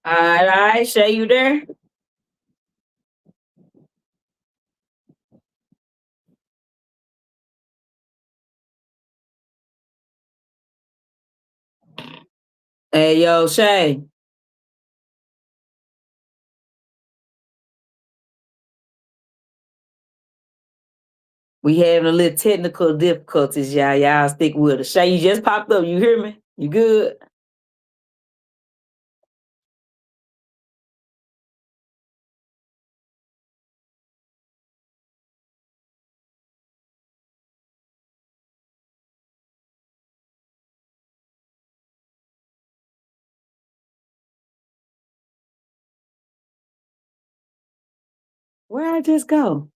All right, Shay, you there? Hey, yo, Shay. We having a little technical difficulties, y'all. Y'all stick with us. Shay, you just popped up. You hear me? You good? Where I just go?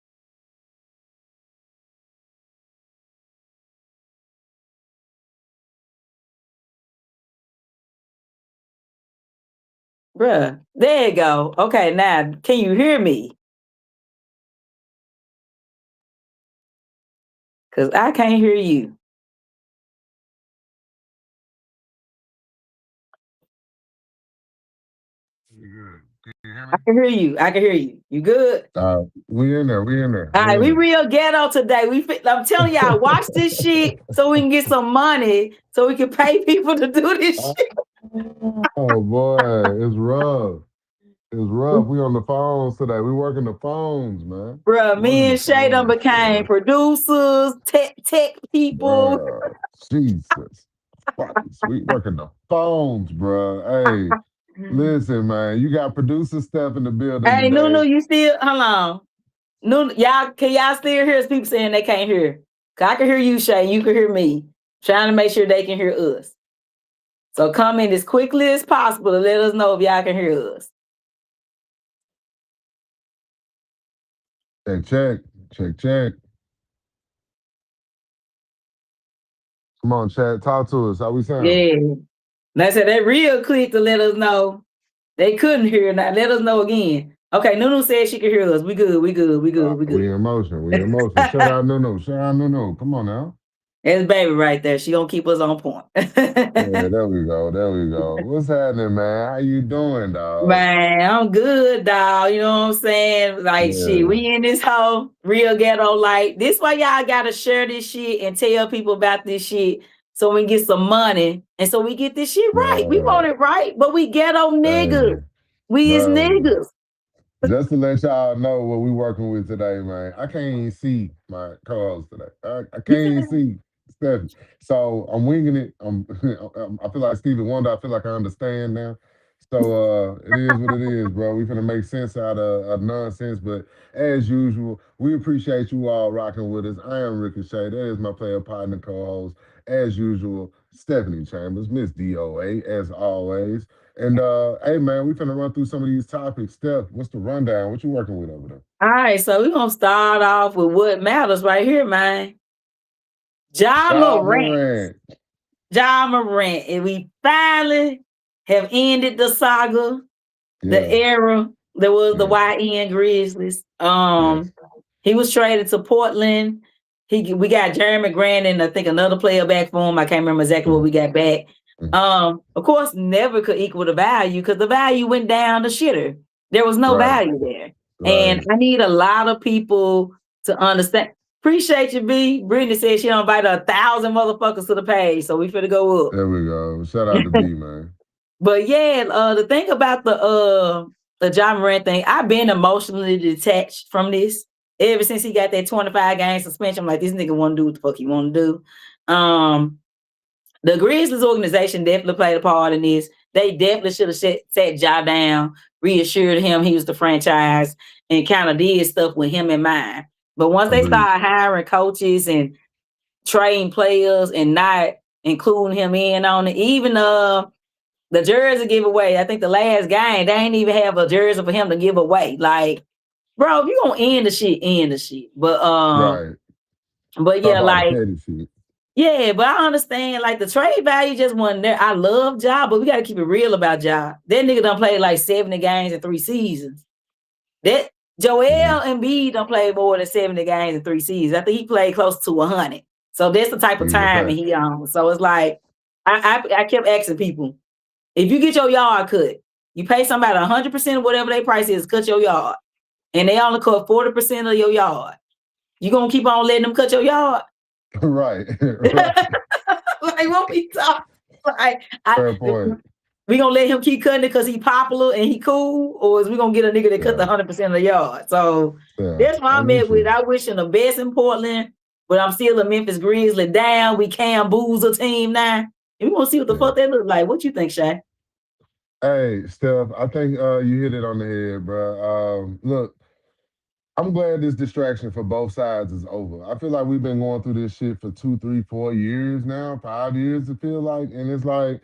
Bruh, there you go. Okay, now, can you hear me? Because I can't hear you. You good? Can you hear I me? can hear you. I can hear you. You good? We in there. We in there. All We right, in we there. real ghetto today. I'm telling y'all, watch this shit so we can get some money so we can pay people to do this shit. Oh boy, it's rough. It's rough. We on the phones today. We working the phones, man. Bruh, Working me the and Shay done phones, became man. producers, tech people. Bruh, Jesus. Christ. We working the phones, bro. Hey, listen, man. You got producer Steph in the building Hey, Nunu, today. you still hold on. Nunu, y'all still hear us? People saying they can't hear. 'Cause I can hear you, Shay. You can hear me. Trying to make sure they can hear us. So come in as quickly as possible to let us know if y'all can hear us. Check, check. Check, check. Come on, chat. Talk to us. How we sound? Yeah. They said they real quick to let us know they couldn't hear. Now let us know again. Okay, Nunu said she could hear us. We good. We good. We good. We We good. in motion. We in motion. Shout out Nunu. Shout out Nunu. Come on now. That's baby right there. She gonna keep us on point. Yeah, there we go. There we go. What's happening, man? How you doing, dog? Man, I'm good, dog. You know what I'm saying? Like, shit, Yeah, we in this whole real ghetto. Like, this why y'all gotta share this shit and tell people about this shit so we can get some money and so we get this shit right. We want man. it right, but we ghetto niggas. Hey, We is bro. niggas. Just to let y'all know what we working with today, man. I can't even see my co-host today. I You can't even feel see Stephanie. So I'm winging it. I feel like Stevie Wonder. I feel like I understand now. So it is what it is, bro. We finna make sense out of nonsense. But as usual, we appreciate you all rocking with us. I am Ricochet. That is my player partner co-host. As usual, Stephanie Chambers, Miss DOA, as always. And hey man, we finna run through some of these topics. Steph, what's the rundown? What you working with over there? All right, so we're gonna start off with what matters right here, man. Ja Ja Morant. Morant. Ja Morant. And we finally have ended the saga, the Yeah, era that was the yeah, YN Grizzlies. yes. He was traded to Portland. We got Jeremy Grant and I think another player back for him. I can't remember exactly what Mm, we got back. mm. Of course, never could equal the value because the value went down the shitter. There was no Right, value there. And right. I need a lot of people to understand. Appreciate you, B. Brittany said she invited 1,000 motherfuckers to the page, so we finna go up. There we go. Shout out to B, man. But yeah, the thing about the Ja Morant thing, I've been emotionally detached from this ever since he got that 25 game suspension. I'm like, this nigga want to do what the fuck he want to do. The Grizzlies organization definitely played a part in this. They definitely should have sat Ja down, reassured him he was the franchise, and kind of did stuff with him in mind. But once they Agreed. started hiring coaches and trading players and not including him in on it, even the jersey giveaway. I think the last game, they ain't even have a jersey for him to give away. Like, bro, if you gonna end the shit, end the shit. Right. But Stop yeah, all the like, petty shit. yeah, but I understand like the trade value just wasn't there. I love Ja, but we gotta keep it real about Ja. That nigga done played like 70 games in 3 seasons. That Mhm. Joel Embiid done played more than 70 games in 3 seasons. I think he played close to 100. So that's the type of These are time facts. he on. So it's like I kept asking people, if you get your yard cut, You pay somebody 100% of whatever their price is, cut your yard, and they only cut 40% of your yard. You gonna keep on letting them cut your yard? Right. Like what we talk? Like Fair point. we gonna let him keep cutting it because he popular and he cool, or is we gonna get a nigga that cut the 100% of the yard? So that's why I'm at with. I wish him the best in Portland, but I'm still a Memphis Grizzly down. We can booze a team now. And we gonna see what the fuck that look like. What you think, Shay? Hey, Steph, I think you hit it on the head, bro. Look, I'm glad this distraction for both sides is over. I feel like we've been going through this shit for 2, 3, 4 years now, 5 years, it feel like. And it's like,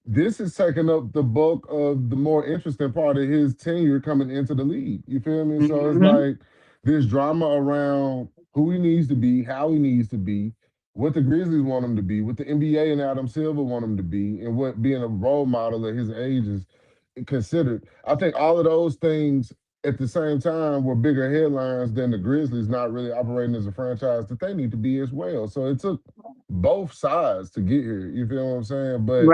this is taking up the bulk of the more interesting part of his tenure coming into the league. You feel me? So it's like this drama around who he needs to be, how he needs to be, what the Grizzlies want him to be, what the NBA and Adam Silver want him to be, and what being a role model at his age is considered. I think all of those things at the same time were bigger headlines than the Grizzlies not really operating as a franchise that they need to be as well. So it took both sides to get here. You feel what I'm saying? But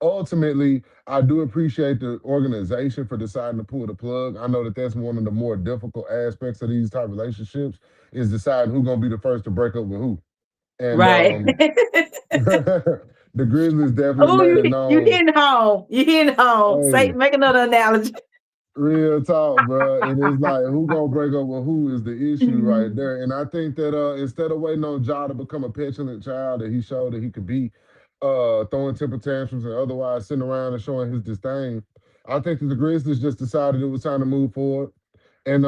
ultimately, I do appreciate the organization for deciding to pull the plug. I know that that's one of the more difficult aspects of these type relationships is deciding who's going to be the first to break up with who. And the Grizzlies definitely made it known. You hitting home. You hitting home. Hey, say, make another analogy. Real talk, bro. And it's like, who gonna break up with who is the issue right there. And I think that instead of waiting on Ja to become a petulant child that he showed that he could be, throwing temper tantrums and otherwise sitting around and showing his disdain, I think that the Grizzlies just decided it was time to move forward. And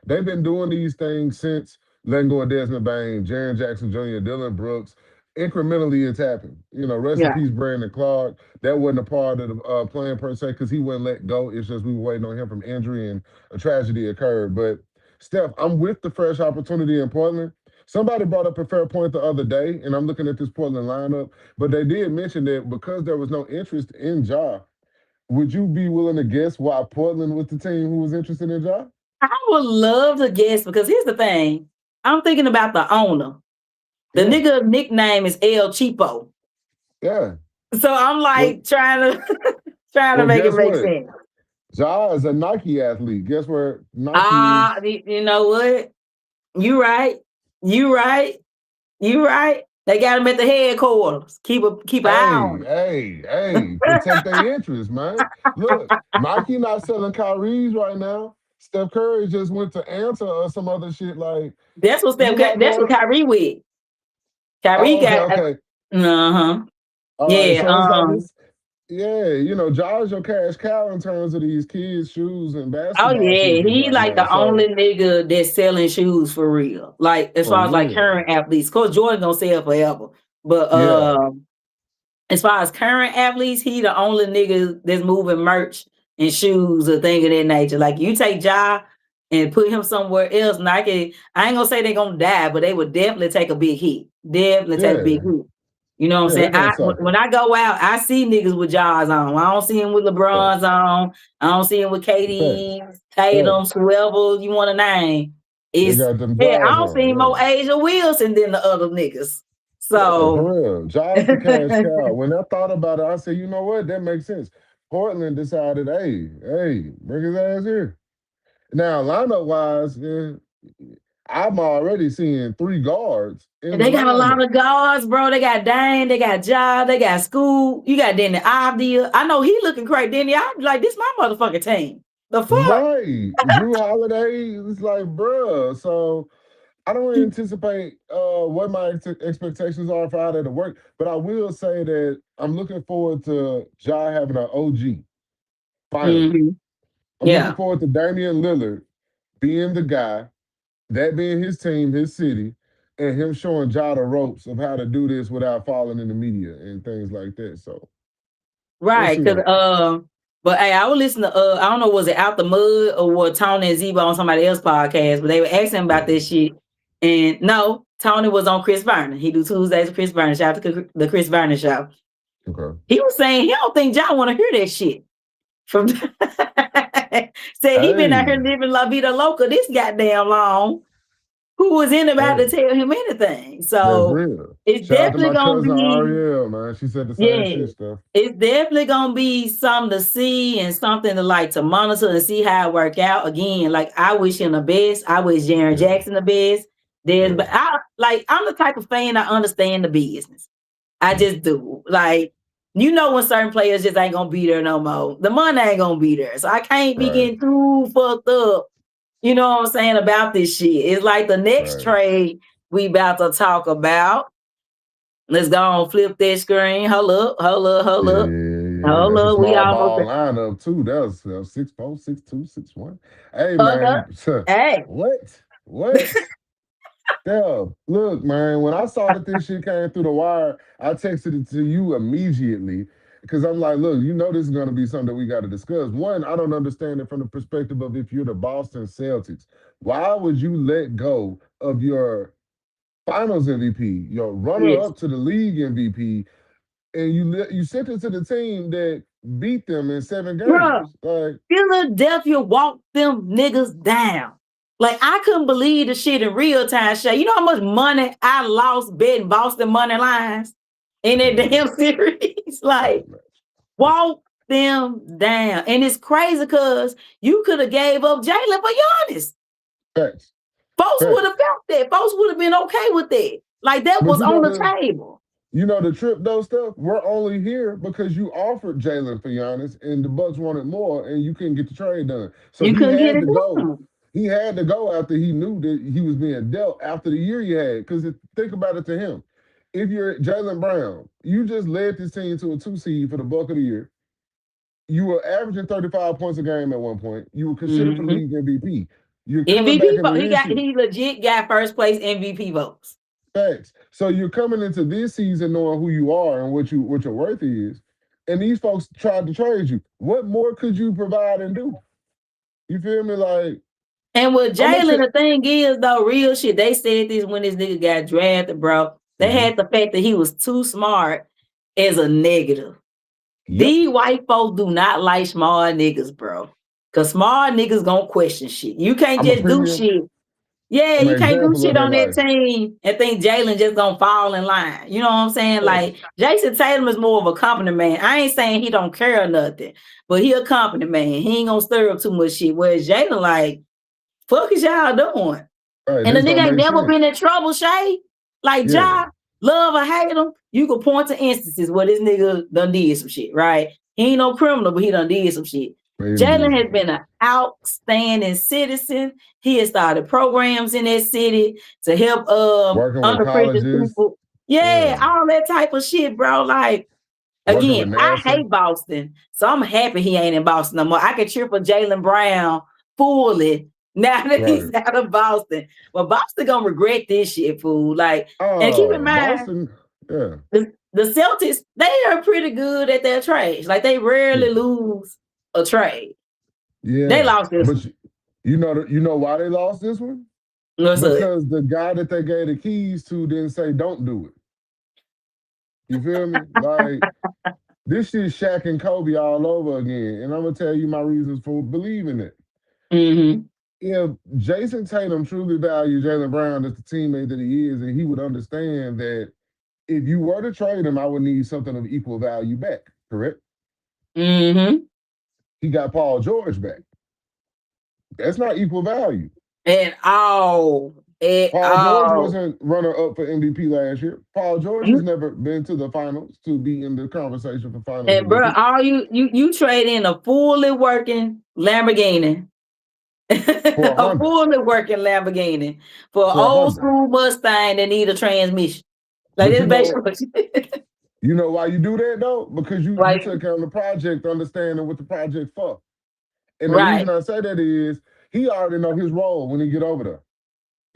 they've been doing these things since letting go of Desmond Bane, Jaren Jackson Jr., Dillon Brooks. Incrementally, it's happened. You know, rest in peace, Brandon Clark. That wasn't a part of the plan per se because he wouldn't let go. It's just we were waiting on him from injury and a tragedy occurred. But Steph, I'm with the fresh opportunity in Portland. Somebody brought up a fair point the other day, and I'm looking at this Portland lineup, but they did mention that because there was no interest in Ja, would you be willing to guess why Portland was the team who was interested in Ja? I would love to guess because here's the thing. I'm thinking about the owner. The nigga nickname is El Cheapo. Yeah. So I'm like trying to make it make sense. Ja is a Nike athlete. Guess where Nike is? You know what? You right. They got him at the headquarters. Keep an eye on. Hey, protect their interests, man. Look, Nike not selling Kyrie's right now. Steph Curry just went to answer or some other shit like. That's what Kyrie with. Kyrie got. Okay. You know, Ja's your cash cow in terms of these kids' shoes and basketball. Oh yeah, he like the only nigga that's selling shoes for real. Like as far as like current athletes, Coach Jordan gonna sell forever, but as far as current athletes, he the only nigga that's moving merch and shoes or thing of that nature. Like you take Ja and put him somewhere else, Nike. I ain't gonna say they're gonna die, but they would definitely take a big hit. Take a big hit. You know what I'm saying? When I go out, I see niggas with Jaws on. I don't see him with LeBron's on. I don't see him with KD, Tatum's, whoever you want to name. I don't see more Asia Wilson than the other niggas. So for real, Jaws the cash cow. When I thought about it, I said, you know what? That makes sense. Portland decided, hey, bring his ass here. Now, lineup wise, I'm already seeing 3 guards. They got a lot of guards, bro. They got Dane, they got Ja, they got Scoot. You got Danny Avdija. I know he looking great. Danny Avdija, like, this my motherfucking team. The fuck? Right. Drew Holiday, it's like, bruh. So I don't anticipate what my expectations are for how to work, but I will say that I'm looking forward to Ja having an OG. Finally. I'm looking forward to Damian Lillard being the guy, that being his team, his city, and him showing Ja the ropes of how to do this without falling in the media and things like that. So, right, because but hey, I would listen to I don't know, was it Out the Mud or what Tony and Zebo on somebody else's podcast, but they were asking about this shit. And no, Tony was on Chris Vernon. He do Tuesdays with Chris Vernon. Shout out to the Chris Vernon show. Okay. He was saying he don't think Ja want to hear that shit. From said he been out here living La Vida Loca this goddamn long. who was anybody Hey, to tell him anything. that's So real. it's Shout out to definitely my gonna cousin be, Ariel, man. She said the same yeah, shit stuff. it's definitely gonna be something to see and something to like to monitor and see how it work out. Again, like I wish him the best. I wish Jaren Yeah, Jackson the best. yeah, But I'm the type of fan I understand the business. I mm, just do. Like, you know when certain players just ain't gonna be there no more. The money ain't gonna be there. So I can't be right, getting too fucked up, you know what I'm saying, about this shit. It's like the next right. trade we about to talk about. Let's go on flip that screen. Hold up, hold up, hold Yeah, up. yeah, yeah. Hold That's a up. We small almost ball there. lineup too. That was 6'4", 6'2", 6'1". Hey Hold up. man, Hey. what? What? Yeah, look, man, when I saw that this shit came through the wire, I texted it to you immediately because I'm like, look, you know this is going to be something that we got to discuss. One, I don't understand it from the perspective of if you're the Boston Celtics, why would you let go of your finals MVP, your Yes. runner-up to the league MVP, and you sent it to the team that beat them in 7 Bruh, games? Like, Philadelphia walked them niggas down. Like I couldn't believe the shit in real time, Shay. You know how much money I lost betting Boston money lines in that can't damn imagine, series? Like can't imagine. walk them down. And it's crazy because you could have gave up Jalen for Giannis. Facts, Folks would have facts. felt that. Folks would have been okay with that. Like that But was on the table. you know the trip though stuff. We're only here because you offered Jalen for Giannis, and the Bucks wanted more, and you couldn't get the trade done. So You he couldn't get had it to go. done. He had to go after he knew that he was being dealt after the year he had. Because think about it to him, if you're Jalen Brown, you just led this team to a 2 seed for the bulk of the year. You were averaging 35 points a game at one point. You were considered for Mm-hmm. league MVP. You're coming back MVP into vote. this season. He legit got first place MVP votes. Facts. So you're coming into this season knowing who you are and what your worth is, and these folks tried to trade you. What more could you provide and do? You feel me? Like And with I'm gonna Jalen, the thing is, though, real shit, they said this when this nigga got drafted, bro. They mm-hmm. had the fact that he was too smart as a negative. Yep. These white folks do not like smart niggas, bro. Cause smart niggas gonna question shit. You can't I'm a just do premium. shit. Yeah, I'm an you can't do example of shit their on that life. team and think Jalen just gonna fall in line. You know what I'm saying? Like Facts. Jason Tatum is more of a company man. I ain't saying he don't care or nothing, but he a company man. He ain't gonna stir up too much shit. Whereas Jalen, like, fuck is y'all doing? Right. And the This don't nigga ain't make never been sense. in trouble, Shay. Like Yeah. Ja, love or hate him, you could point to instances where this nigga done did some shit, right? He ain't no criminal, but he done did some shit. Maybe Jalen this has been an outstanding citizen. He has started programs in that city to help working with underprivileged colleges. people. Yeah, Yeah. all that type of shit, bro. Like, Working again, with I NASA. hate Boston, so I'm happy he ain't in Boston no more. I can cheer for Jalen Brown fully now that he's Right. out of Boston. But Boston gonna regret this shit, fool. Like, and keep in mind, Boston. Yeah. the Celtics, they are pretty good at their trades. Like, they rarely Yeah. lose a trade. They Yeah. lost this But one. you know why they lost this one? What's up? Because the guy that they gave the keys to didn't say don't do it. You feel me? Like this shit Shaq and Kobe all over again. And I'm gonna tell you my reasons for believing it. Mm-hmm. If Jason Tatum truly values Jalen Brown as the teammate that he is, and he would understand that if you were to trade him, I would need something of equal value back, correct? Mm-hmm. He got Paul George back. That's not equal value. And all. Paul George wasn't runner up for MVP last year. Paul George has You never been to the finals to be in the conversation for finals and bro, MVP. all you trade in a fully working Lamborghini, For a a Honda. fully working Lamborghini for an For a old Honda. school Mustang that need a transmission. Like But that's basically you know why you do that though? Because you like took on the project understanding what the project for. And the reason right I say that is he already know his role when he get over there.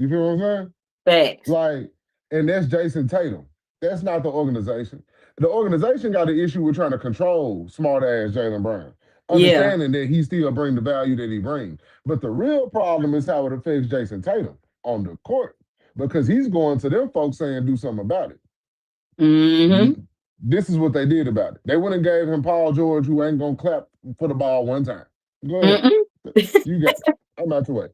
You feel what I'm saying? facts. Like, and that's Jason Tatum. That's not the organization. The organization got an issue with trying to control smart ass Jalen Brown, Yeah. understanding that he still bring the value that he brings. But the real problem is how it affects Jason Tatum on the court because he's going to them folks saying do something about it. Mm-hmm. This is what they did about it. They went and gave him Paul George, who ain't gonna clap for the ball one time. Go ahead. Mm-mm. You got it. I'm out your way.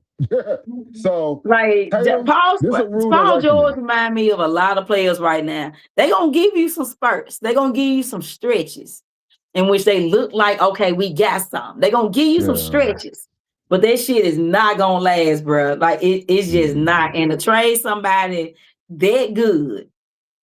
So Like Tatum, this a rude Paul George awakening. remind me of a lot of players right now. They gonna give you some spurts. They gonna give you some stretches in which they look like, okay, we got some. They gonna give you some Yeah. stretches, but that shit is not gonna last, bro. Like it's just not. And to trade somebody that good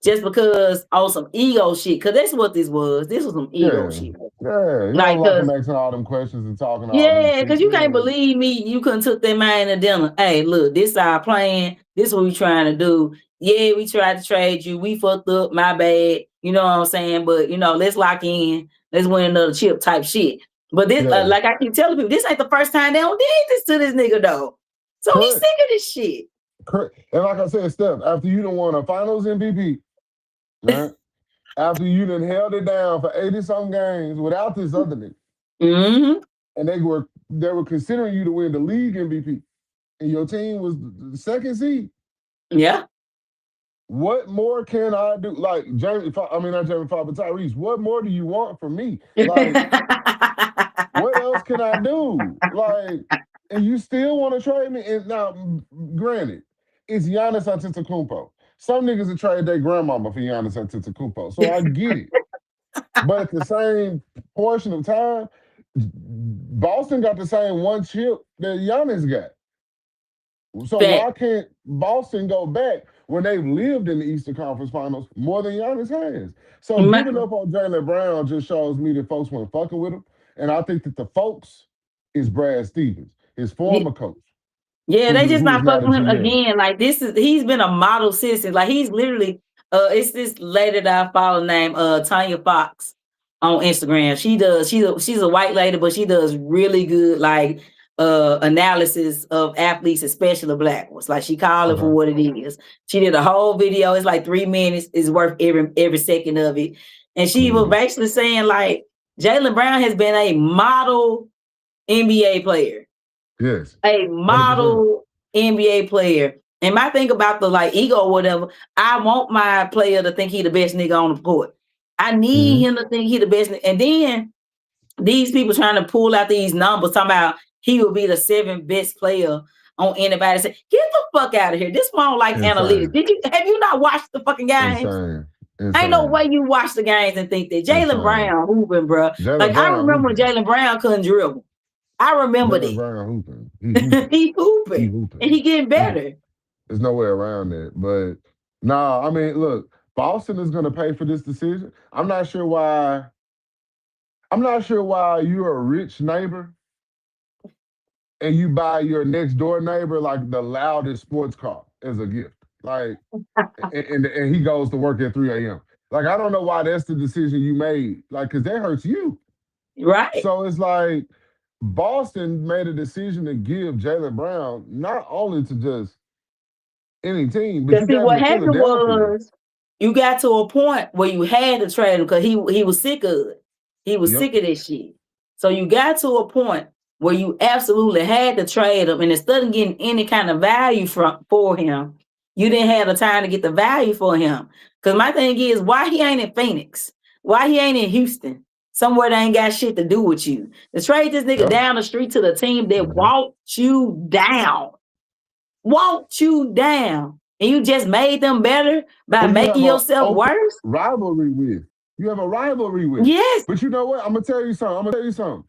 just because on some ego shit, because that's what this was. This was some ego shit. Yeah. You Like, don't like cause him asking all them questions and talking all this yeah, shit. because you can't believe me. You couldn't took that man to dinner. Hey, look, this our plan. This what we trying to do. Yeah, we tried to trade you. We fucked up. My bad. You know what I'm saying? But let's lock in. Let's win another chip type shit. But this, like I keep telling people, this ain't the first time they don't did this to this nigga though. So he's sick of this shit. Correct. And like I said, Steph, after you done won a Finals MVP, right? After you done held it down for 80-some games without this other nigga, and they were considering you to win the league MVP, and your team was the second seed. Yeah. What more can I do? Like not Jamie Foxx, but Tyrese, what more do you want from me? Like, what else can I do? Like, and you still want to trade me? And now, granted, it's Giannis Antetokounmpo. Some niggas would trade their grandmama for Giannis Antetokounmpo, so I get it. But at the same portion of time, Boston got the same one chip that Giannis got. So why can't Boston go back when they've lived in the Eastern Conference Finals more than Giannis has? So giving up on Jaylen Brown just shows me that folks weren't fucking with him. And I think that the folks is Brad Stevens, his former coach. Yeah, they just not fucking with him again. Like he's been a model citizen. Like he's literally, it's this lady that I follow named Tanya Fox on Instagram. She's a white lady, but she does really good like analysis of athletes, especially black ones. Like she called it for what it is. She did a whole video. It's like 3 minutes. It's worth every second of it. And she was basically saying like Jaylen Brown has been a model NBA player. Yes. A model 100%. NBA player. And my thing about the like ego or whatever, I want my player to think he the best nigga on the court. I need him to think he the best. And then these people trying to pull out these numbers, talking about he will be the 7th best player on anybody. Say, get the fuck out of here. This one like analytics. Have you not watched the fucking games? Insane. Ain't no way you watch the games and think that Jaylen Brown hooping, bro. Like I remember when Jaylen Brown couldn't dribble. I remember that. Brown hooping. He hooping. And he getting better. There's no way around that. But nah, I mean, look, Boston is gonna pay for this decision. I'm not sure why you're a rich neighbor and you buy your next door neighbor like the loudest sports car as a gift. Like and he goes to work at 3 a.m. Like, I don't know why that's the decision you made. Like, because that hurts you. Right. So it's like Boston made a decision to give Jaylen Brown not only to just any team, but see what happened was you got to a point where you had to trade him because he was sick of it. He was sick of this shit. So you got to a point where you absolutely had to trade him, and instead of getting any kind of value for him, you didn't have the time to get the value for him. Because my thing is, why he ain't in Phoenix? Why he ain't in Houston? Somewhere that ain't got shit to do with you. To trade this nigga down the street to the team that walked you down. Walked you down. And you just made them better by making yourself worse? Rivalry with. You have a rivalry with. Yes. But you know what? I'm going to tell you something.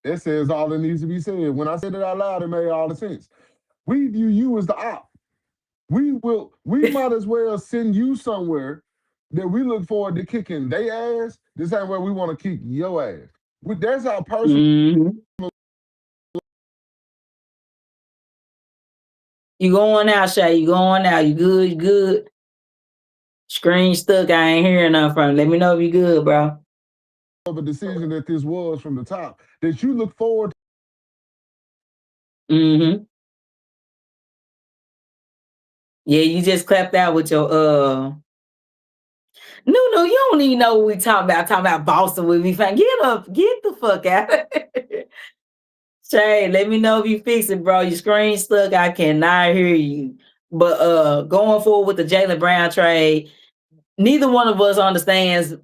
It says all that needs to be said. When I said it out loud, it made all the sense. We view you as the op. We might as well send you somewhere that we look forward to kicking their ass. This ain't where we want to kick your ass. That's our personal. You going out, Shay. You going out. You good? You good? Screen stuck. I ain't hearing nothing from you. Let me know if you good, bro. Of a decision that this was from the top that you look forward to. Yeah, you just clapped out with your No, you don't even know what we talking about Boston with me. Get the fuck out. Shay, let me know if you fix it, bro. Your screen stuck. I cannot hear you. But going forward with the Jaylen Brown trade, neither one of us understands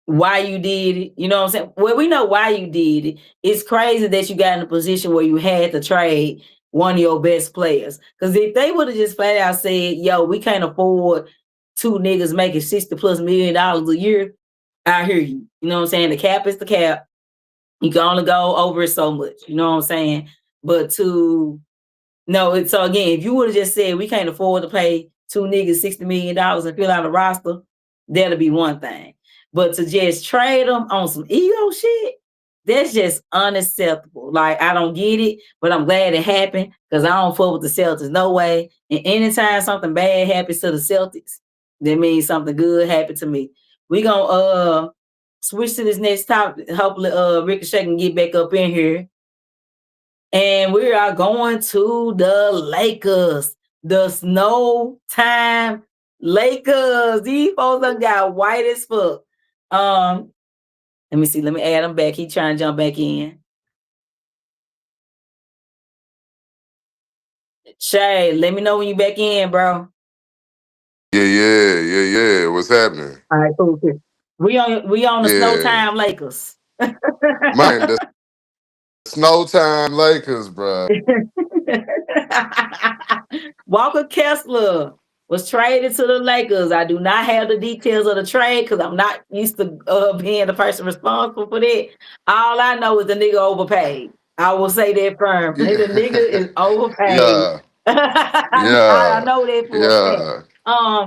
why you did it. You know what I'm saying? Well, we know why you did it. It's crazy that you got in a position where you had to trade one of your best players. Because if they would have just flat out said, yo, we can't afford two niggas making $60+ million a year, I hear you. You know what I'm saying? The cap is the cap. You can only go over it so much. You know what I'm saying? But so again, if you would have just said we can't afford to pay two niggas $60 million and fill out a roster, that'll be one thing. But to just trade them on some ego shit, that's just unacceptable. Like, I don't get it, but I'm glad it happened because I don't fuck with the Celtics. No way. And anytime something bad happens to the Celtics, that means something good happened to me. We gonna switch to this next topic. Hopefully Ricochet can get back up in here. And we are going to the Lakers, the snow time Lakers. These folks done got white as fuck. Let me see. Let me add him back. He trying to jump back in. Shay, let me know when you back in, bro. Yeah. What's happening? All right, cool. We on the snow Yeah. time Lakers. Man, the snow time Lakers, bro. Walker Kessler was traded to the Lakers. I do not have the details of the trade because I'm not used to being the person responsible for that. All I know is the nigga overpaid. I will say that firmly. Yeah. The nigga is overpaid. Yeah. I know that for a fact. Yeah.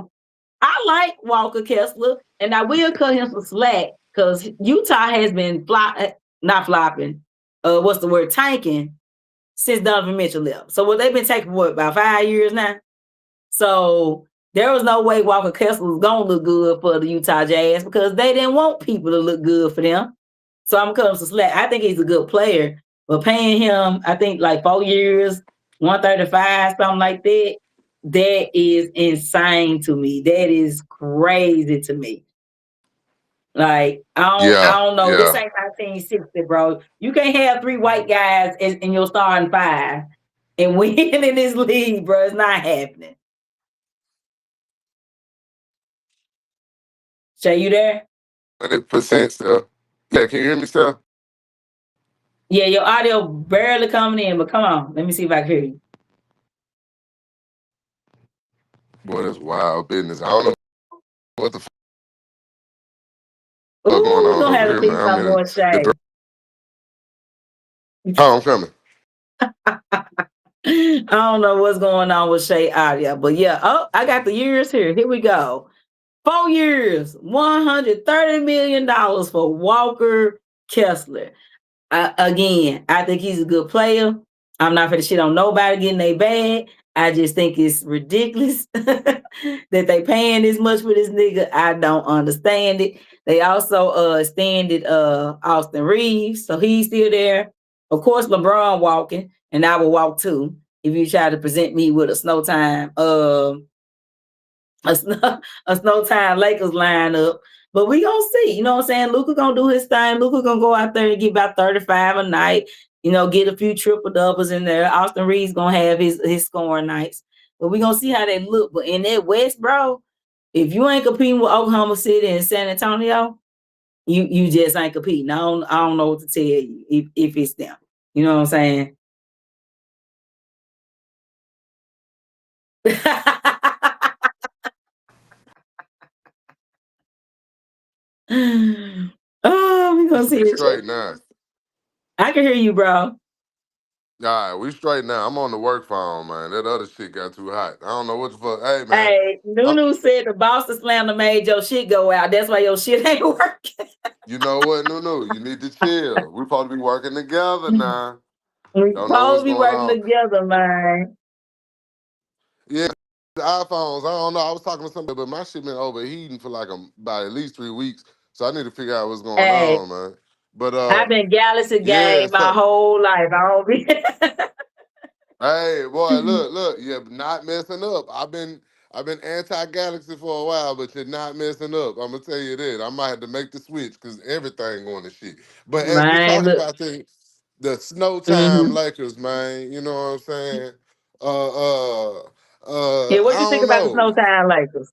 I like Walker Kessler, and I will cut him some slack because Utah has been not flopping. What's the word? Tanking since Donovan Mitchell left. So they've been taking about 5 years now. So there was no way Walker Kessler was gonna look good for the Utah Jazz because they didn't want people to look good for them. So I'm cutting some slack. I think he's a good player, but paying him, I think like 4 years, 135, something like that. That is insane to me. That is crazy to me. Like, I don't know. This ain't 1960, bro. You can't have 3 white guys in your starting 5 and win in this league, bro. It's not happening. Shay, you there? 100% still. Yeah, can you hear me still? Yeah, your audio barely coming in, but come on. Let me see if I can hear you. Boy, that's wild business. I don't know what the fuck Ooh, going we're on gonna over have to here, fix man. some more, Shay. Oh, I'm coming. I don't know what's going on with Shay audio, but yeah. Oh, I got the years here. Here we go. 4 years, $130 million for Walker Kessler. Again, I think he's a good player. I'm not finna shit on nobody getting their bag. I just think it's ridiculous that they paying this much for this nigga. I don't understand it. They also extended Austin Reeves, so he's still there. Of course, LeBron walking, and I will walk too if you try to present me with a snow time a snow time Lakers lineup. But we gonna see. You know what I'm saying? Luka gonna do his thing. Luka gonna go out there and get about 35 a night. You know, get a few triple doubles in there. Austin Reeves gonna have his scoring nights. But we gonna see how they look. But in that West, bro, if you ain't competing with Oklahoma City and San Antonio, you just ain't competing. I don't know what to tell you if it's them. You know what I'm saying? Oh, we gonna see it. Straight now. I can hear you, bro. All right, we straight now. I'm on the work phone, man. That other shit got too hot. I don't know what the fuck. Hey, man. Hey, Nunu said the Boston Slammer made your shit go out. That's why your shit ain't working. You know what, Nunu? You need to chill. We supposed to be working together now. We Don't know what's supposed to be going working on. together, man. Yeah, the iPhones. I don't know. I was talking to somebody, but my shit been overheating for like about at least 3 weeks. So I need to figure out what's going Hey, on, man. But I've been Galaxy yeah. game my whole life. I don't be. Hey, boy, look, you're not messing up. I've been anti-Galaxy for a while, but you're not messing up. I'm gonna tell you that. I might have to make the switch because everything going to shit. But as we Man, talking look. about the snow time Mm-hmm. Lakers, man, you know what I'm saying? Yeah, I what you think don't about the know. Snowtime Lakers?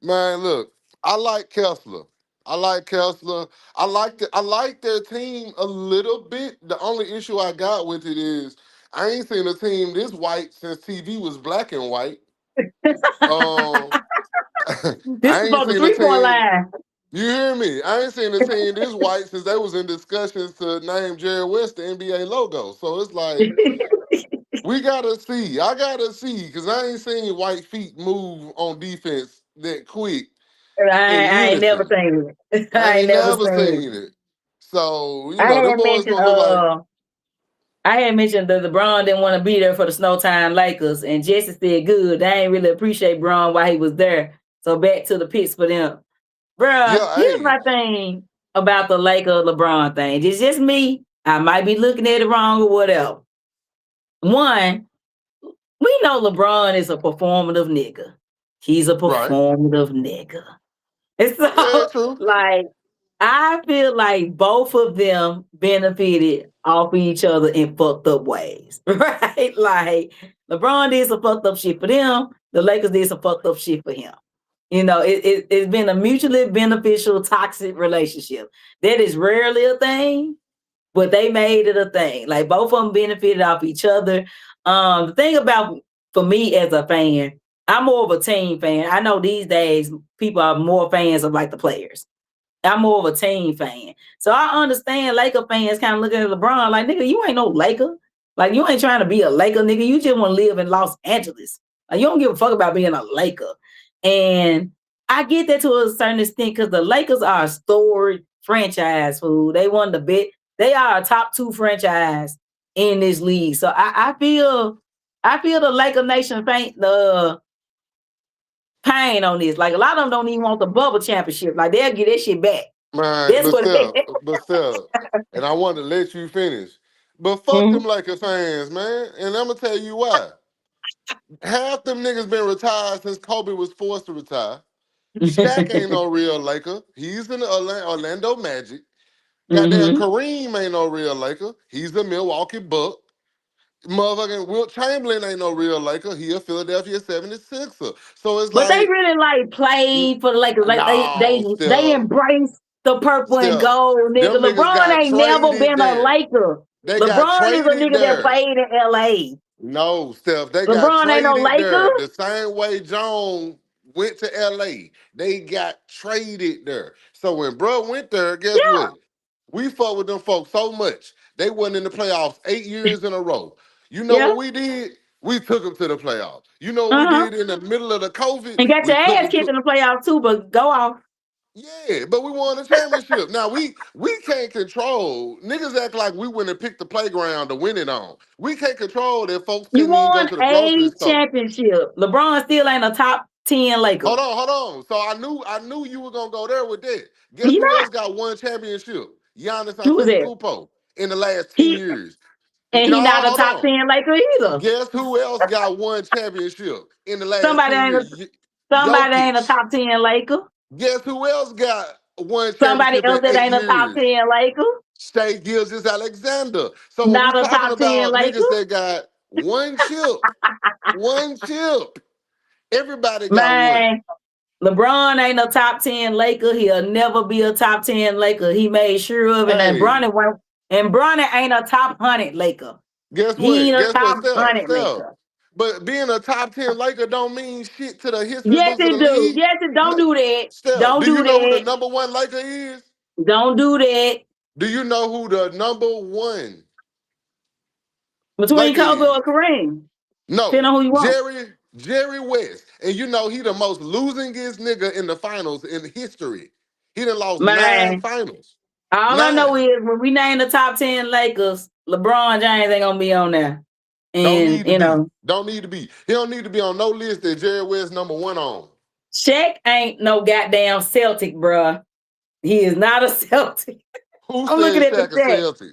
Man, look, I like Kessler. I like Kessler. I like their team a little bit. The only issue I got with it is I ain't seen a team this white since TV was black and white. Um, This I is ain't for the seen a 3-point team. line. You hear me? I ain't seen a team this white since they was in discussions to name Jerry West the NBA logo. So it's like we gotta see. I gotta see because I ain't seen white feet move on defense that quick in I ain't never unison. seen it. I I ain't ain't never never seen it. seen it. So, I them had boys mentioned gonna look like, I had mentioned that LeBron didn't want to be there for the Snowtime Lakers, and Jesse said, "Good, they ain't really appreciate Bron while he was there." So back to the picks for them, bruh. yeah, Here's hey, my thing about the Laker LeBron thing. It's just me. I might be looking at it wrong or whatever. One, we know LeBron is a performative nigga. He's a right. performative nigga. And Yeah, so, true. like, I feel like both of them benefited off each other in fucked up ways, right? Like, LeBron did some fucked up shit for them. The Lakers did some fucked up shit for him. It's been a mutually beneficial toxic relationship. That is rarely a thing, but they made it a thing. Like both of them benefited off each other. The thing about for me as a fan, I'm more of a team fan. I know these days people are more fans of like the players. I'm more of a team fan. So I understand Laker fans kind of looking at LeBron like, nigga, you ain't no Laker. Like, you ain't trying to be a Laker, nigga. You just want to live in Los Angeles. Like, you don't give a fuck about being a Laker. And I get that to a certain extent because the Lakers are a storied franchise, fool. They are a top 2 franchise in this league. So I feel the Laker Nation the pain on this. Like, a lot of them don't even want the bubble championship. Like, they'll get that shit back. Man, That's what it is. but still, and I want to let you finish. But fuck them Lakers fans, man. And I'm gonna tell you why. Half them niggas been retired since Kobe was forced to retire. Shaq ain't no real Laker. He's in the Orlando Magic. Goddamn Mm-hmm. Kareem ain't no real Laker. He's a Milwaukee Buck. Motherfucking Wilt Chamberlain ain't no real Laker. He a Philadelphia 76er. So it's But they like, really like played for the Lakers. Like no, they still, embrace the purple and still. gold, nigga. Them niggas LeBron got ain't never traded been a there. Laker. They got LeBron is a traded nigga that there. played in LA. No, Steph, they got LeBron ain't no traded Laker. there. The same way Jones went to LA. They got traded there. So when bro went there, guess Yeah, what? We fought with them folks so much. They wasn't in the playoffs 8 years in a row. You know yeah. what we did? We took them to the playoffs. You know what we Uh-huh. did in the middle of the COVID? And got We your took ass them kicked to in the playoffs too, but go off. yeah, but we won the championship. Now we can't control niggas act like we went and picked the playground to win it on. We can't control that folks You couldn't even go won to the grocery a store. championship. LeBron still ain't a top 10 Laker. Hold on. So I knew you were gonna go there with that. Guess You who know else got one championship? Giannis who was that? Antetokounmpo in the last 10 He years. and he No, not a hold top on. 10 Laker either. Guess who else got one championship in the last Somebody 10 ain't a years? somebody ain't a Jokic. top 10 Laker. Guess who else got one Somebody championship in else that eight ain't a top years? 10 Laker. Shea Gilgeous Alexander. So when we Not a talking top 10 about Laker. niggas that got one chip, everybody got one. Man, LeBron ain't a top 10 Laker. He'll never be a top 10 Laker. He made sure of it. Hey, And Bronny ain't a top 100 Laker. guess He what? ain't a Guess what? top Still, 100 still. Laker. But being a top 10 Laker don't mean shit to the history Yes, books of the it do. league. Yes, it don't do that. Still, Don't do you do know who the that. number one Laker is? Don't do that. Do you know who the number one Between Laker Kobe is? or Kareem. Depending No, on who you want. Jerry West. And you know he the most losingest nigga in the finals in history. He done lost 9 Man, finals. all I know 9. is when we name the top 10 Lakers, LeBron James ain't gonna be on there. Don't And need to be. Don't need to be. He don't need to be on no list that Jerry West number one on. Shaq ain't no goddamn Celtic, bruh. He is not a Celtic. Who I'm looking said at the Shaq a chat. Celtic?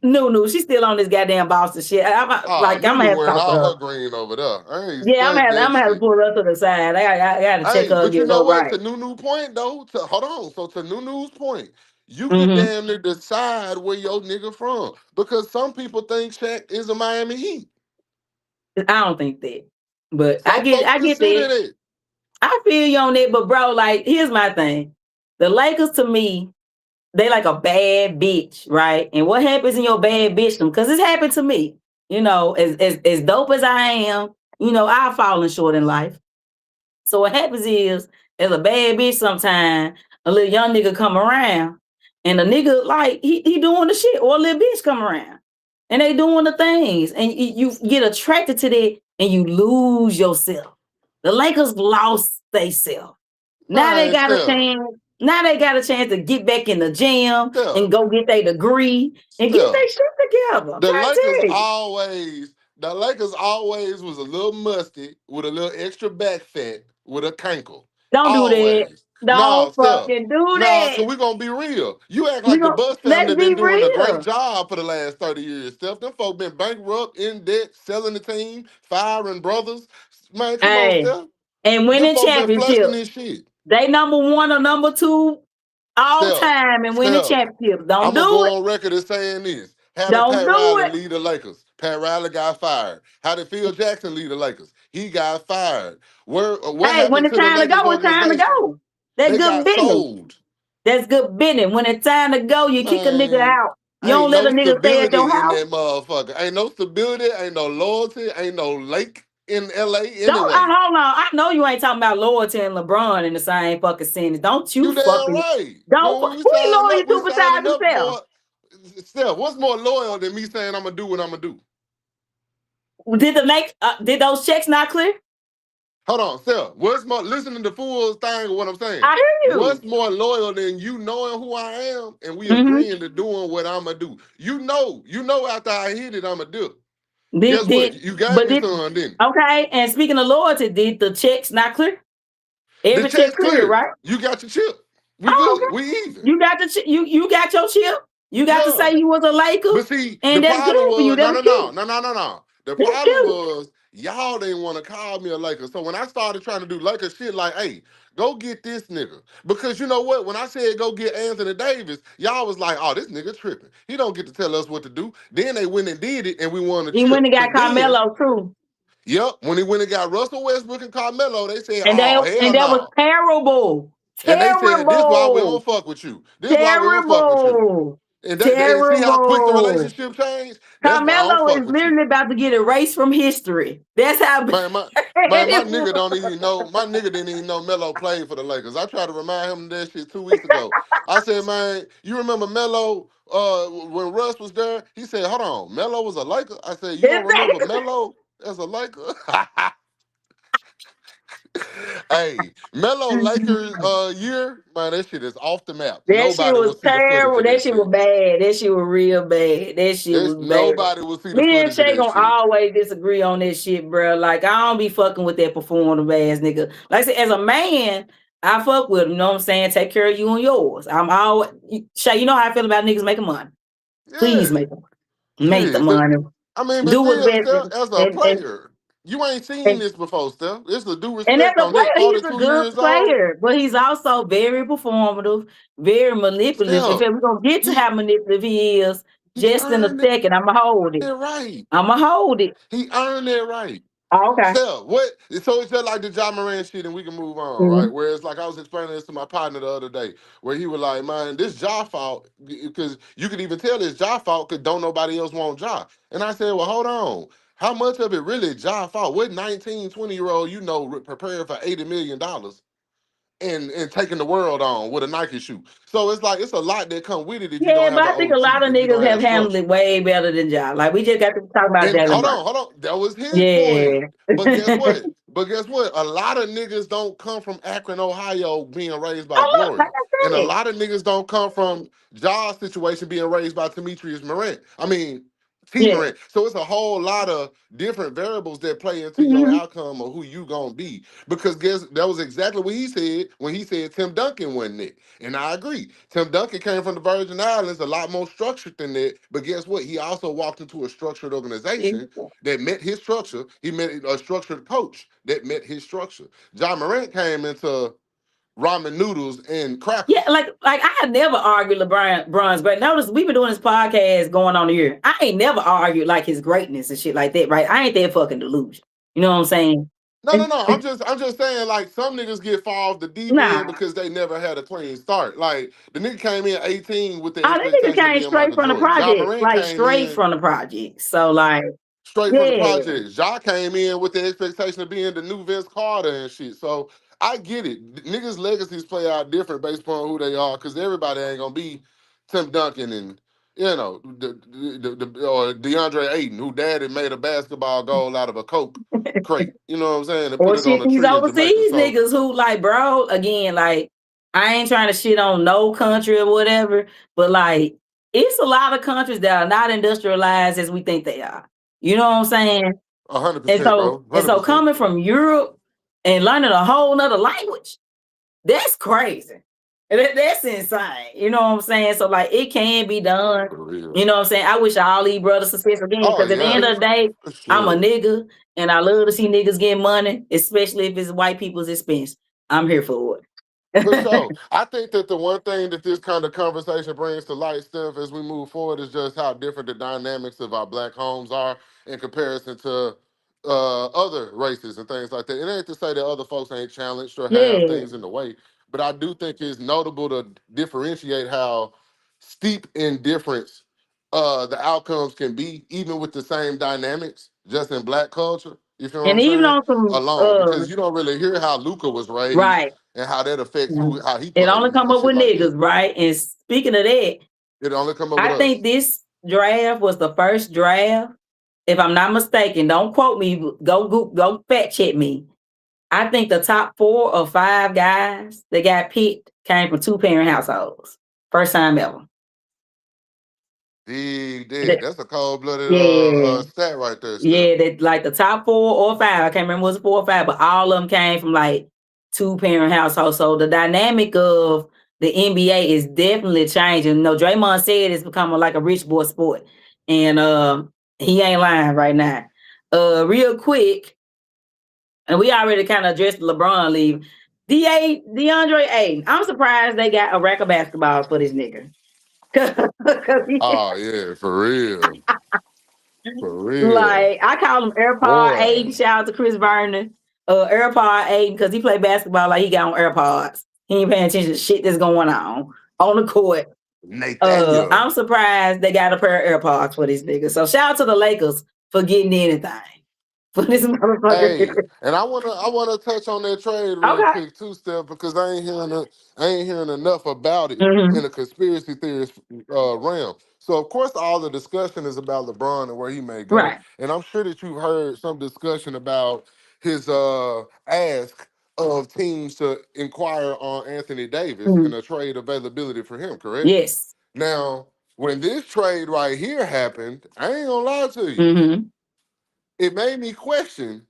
No, she's still on this goddamn Boston shit. Oh, I'm gonna Nunu have to wearing talk to all her. her green over there. I ain't Yeah, stuck I'm that gonna have to shit. pull her to the side. I gotta check Hey, her and but you get know her what? right. To Nunu point though, hold on. So to Nunu's point, you could Mm-hmm. damn near decide where your nigga from because some people think Shaq is a Miami Heat. I don't think that, but Some folks I get consider that. it. I feel you on that, but bro, like, here's my thing. The Lakers to me, they like a bad bitch, right? And what happens in your bad bitchdom? Because it's happened to me. You know, as dope as I am, you know, I've fallen short in life. So what happens is, as a bad bitch, sometime a little young nigga come around, and a nigga like he doing the shit, or a little bitch come around, and they doing the things, and you get attracted to that, and you lose yourself. The Lakers lost themselves. Now they Man, got a Steph, chance. Now they got a chance to get back in the gym Steph, and go get their degree and get Steph. their shit together. I'm The trying to Lakers tell you. always, the Lakers always was a little musty with a little extra back fat with a cankle. Don't do that. Always. No, Don't Steph. fucking do No, that. cause we gonna be real. You act We like the gonna Bus let's family be been doing a great real. job for the last 30 years, Steph. Them folk been bankrupt, in debt, selling the team, firing brothers. Man, come on, Hey, Steph. and Them winning folk been flushing championships. this shit. They number one or number two all Steph, time and winning Steph. championships. Don't I'm gonna do go it. on record as saying this. How did Don't Pat do Riley it. lead the Lakers? Pat Riley got fired. How did Phil Jackson lead the Lakers? He got fired. What Hey, when happened it's to the time to Lakers go, it's time to organization? go. That's They good got business. sold. That's good business. When it's time to go, you kick a nigga Man, out. You don't ain't let no a nigga stay at your stability in house. that motherfucker. Ain't no stability, ain't no loyalty, ain't no lake in LA Don't anyway. hold on. I know you ain't talking about loyalty and LeBron in the same fucking sentence. Don't you You damn fucking right. don't When we who he signing loyal up, we to besides signing up himself? for Steph, what's more loyal than me saying I'm gonna do what I'm gonna do? Did those checks not clear? Hold on, Steph. What's more, listen to the full thing of what I'm saying. I hear you. What's more loyal than you knowing who I am and we Mm-hmm. agreeing to doing what I'm gonna do? You know after I hit it, I'm gonna do it. Did Guess what? did You gave but me did some, didn't okay? And speaking of loyalty, did the checks not clear? you? The Every check check's clear, clear. right? You got your chip. We Oh, good. okay. We even. You got you got your chip. You got to Yeah. say you was a Laker, But see, the and that's problem good for you. was That was cute. no. The That's problem cute. was y'all didn't want to call me a Laker. So when I started trying to do Laker shit, like, hey, go get this nigga. Because you know what? When I said go get Anthony Davis, y'all was like, oh, this nigga tripping. He don't get to tell us what to do. Then they went and did it, and we won the He went chip. and got But then, Carmelo too, yep, when he went and got Russell Westbrook and Carmelo, they said, and oh, hell that was no. terrible, And they said, this why we don't terrible, fuck with you. This why we don't fuck with you. terrible, And they see how quick the terrible. relationship changed? That's why I don't Carmelo fuck is with you. literally about to get erased from history. That's how bad Man, my it nigga don't was. even know. My nigga didn't even know Melo played for the Lakers. I tried to remind him of that shit 2 weeks ago. I said, man, you remember Melo when Russ was there? He said, hold on, Melo was a Laker. I said, you don't remember Exactly. Melo as a Laker? Hey, Melo Lakers year, man, that shit is off the map. That shit Nobody will was see the footage terrible. of That that shit was shit. bad. That shit was real bad. That shit There's was bad. nobody will see the Me and footage of Shay that gonna shit. always disagree on that shit, bro. Like I don't be fucking with that performative ass nigga. Like I said, as a man, I fuck with him. You know what I'm saying? Take care of you and yours. I'm always Shay. You know how I feel about niggas making money. Please Yeah, make them. Make the shit. money. I mean, but Do what's still, best. Steph, as a And and player, you ain't seen and, this before, Steph. It's a due and as respect a on that. player, he's a 42 good years old. player, but he's also very performative, very manipulative. In Steph, fact, we're gonna get to he how manipulative he is he just in a earned second. I'ma hold it it. right. I'ma hold it. He earned it right. Oh, okay. Steph, what? So it's just like the John Moran shit, and we can move on, Mhm. right? Where it's like I was explaining this to my partner the other day, where he was like, "Man, this Ja fault, because you could even tell it's Ja fault because don't nobody else want Ja." And I said, "Well, hold on. How much of it really Ja fault? What 19, 20-year-old you know preparing for $80 million and taking the world on with a Nike shoe? So it's like it's a lot that come with it if you Yeah, don't but have an I think a OG, lot of if you don't niggas have have handled structure." it way better than Ja. Like we just got to talk about And Jalen Brown. hold on. That was his point. Yeah. But guess what? A lot of niggas don't come from Akron, Ohio, being raised by Oh look, like Gloria. I And a said. lot of niggas don't come from Ja's situation being raised by Demetrius Morant. I mean, T Yeah. Morant. So it's a whole lot of different variables that play into your Mhm. outcome or who you gonna be. Because guess that was exactly what he said when he said Tim Duncan wasn't it. And I agree. Tim Duncan came from the Virgin Islands, a lot more structured than that. But guess what? He also walked into a structured organization that met his structure. He met a structured coach that met his structure. John Morant came into ramen noodles and Yeah, crackers. like I had never argued LeBron's great. Notice we've been doing this podcast going on a year. I ain't never argued like his greatness and shit like that, right? I ain't that fucking delusion. You know what I'm saying? No. I'm just saying, like, some niggas get fall off the deep end Nah. because they never had a clean start. Like, the nigga came in 18 with the Oh, that nigga expectation of came being straight Michael from the Jordan. Ja project. Morant Like came straight in from the project. So like, straight from the yeah. project. Ja came in with the expectation of being the new Vince Carter and shit. So I get it. Niggas' legacies play out different based upon who they are, because everybody ain't gonna be Tim Duncan and or DeAndre Ayton, who daddy made a basketball goal out of a Coke crate. You know what I'm saying? And Or put it on shit, a these tree in Jamaica. overseas So niggas who like, bro, again, like, I ain't trying to shit on no country or whatever, but like, it's a lot of countries that are not industrialized as we think they are. You know what I'm saying? And 100%, so, bro. 100%. coming from Europe and learning a whole nother language, that's crazy. That's insane. You know what I'm saying? So like, it can be done. For real. You know what I'm saying? I wish all these brothers success again, Oh because at the end yeah, of the day, for I'm a sure. nigga and I love to see niggas get money, especially if it's white people's expense. I'm here for it. For sure. I think that the one thing that this kind of conversation brings to light, Steph, as we move forward, is just how different the dynamics of our black homes are in comparison to other races and things like that. It ain't to say that other folks ain't challenged or have Yeah. things in the way, but I do think it's notable to differentiate how steep in difference the outcomes can be, even with the same dynamics, just in black culture. You feel what And I'm even saying? on some Alone, because you don't really hear how Luca was raised right. and how that affects how he It only plays come and up shit with like that. niggas, right? And speaking of that, It only come up with I think us. this draft was the first draft, if I'm not mistaken, don't quote me, go fact check me. I think the top 4 or 5 guys that got picked came from 2-parent households. First time ever. Dead. That's a cold-blooded Yeah. stat right there, Steph. Yeah, that like the top 4 or 5. I can't remember was it 4 or 5, but all of them came from like 2-parent households. So the dynamic of the NBA is definitely changing. No, Draymond said it's becoming like a rich boy sport. And he ain't lying right now. Real quick, and we already kind of addressed LeBron leave. DeAndre Ayton. I'm surprised they got a rack of basketball for this nigga. Oh yeah, for real. For real. Like, I call him AirPod Boy. Aiden. Shout out to Chris Vernon. AirPod Aiden, because he played basketball like he got on AirPods. He ain't paying attention to shit that's going on the court. I'm Nathaniel. surprised they got a pair of AirPods for this nigga. So shout out to the Lakers for getting anything for this motherfucker. Hey, and I wanna touch on that trade real Okay. quick too, Steph, because I ain't hearing enough about it Mhm. in the conspiracy theorist realm. So of course all the discussion is about LeBron and where he may go. Right. And I'm sure that you've heard some discussion about his ask of teams to inquire on Anthony Davis Mhm. and a trade availability for him, correct? Yes. Now, when this trade right here happened, I ain't gonna lie to you, Mm-hmm. it made me question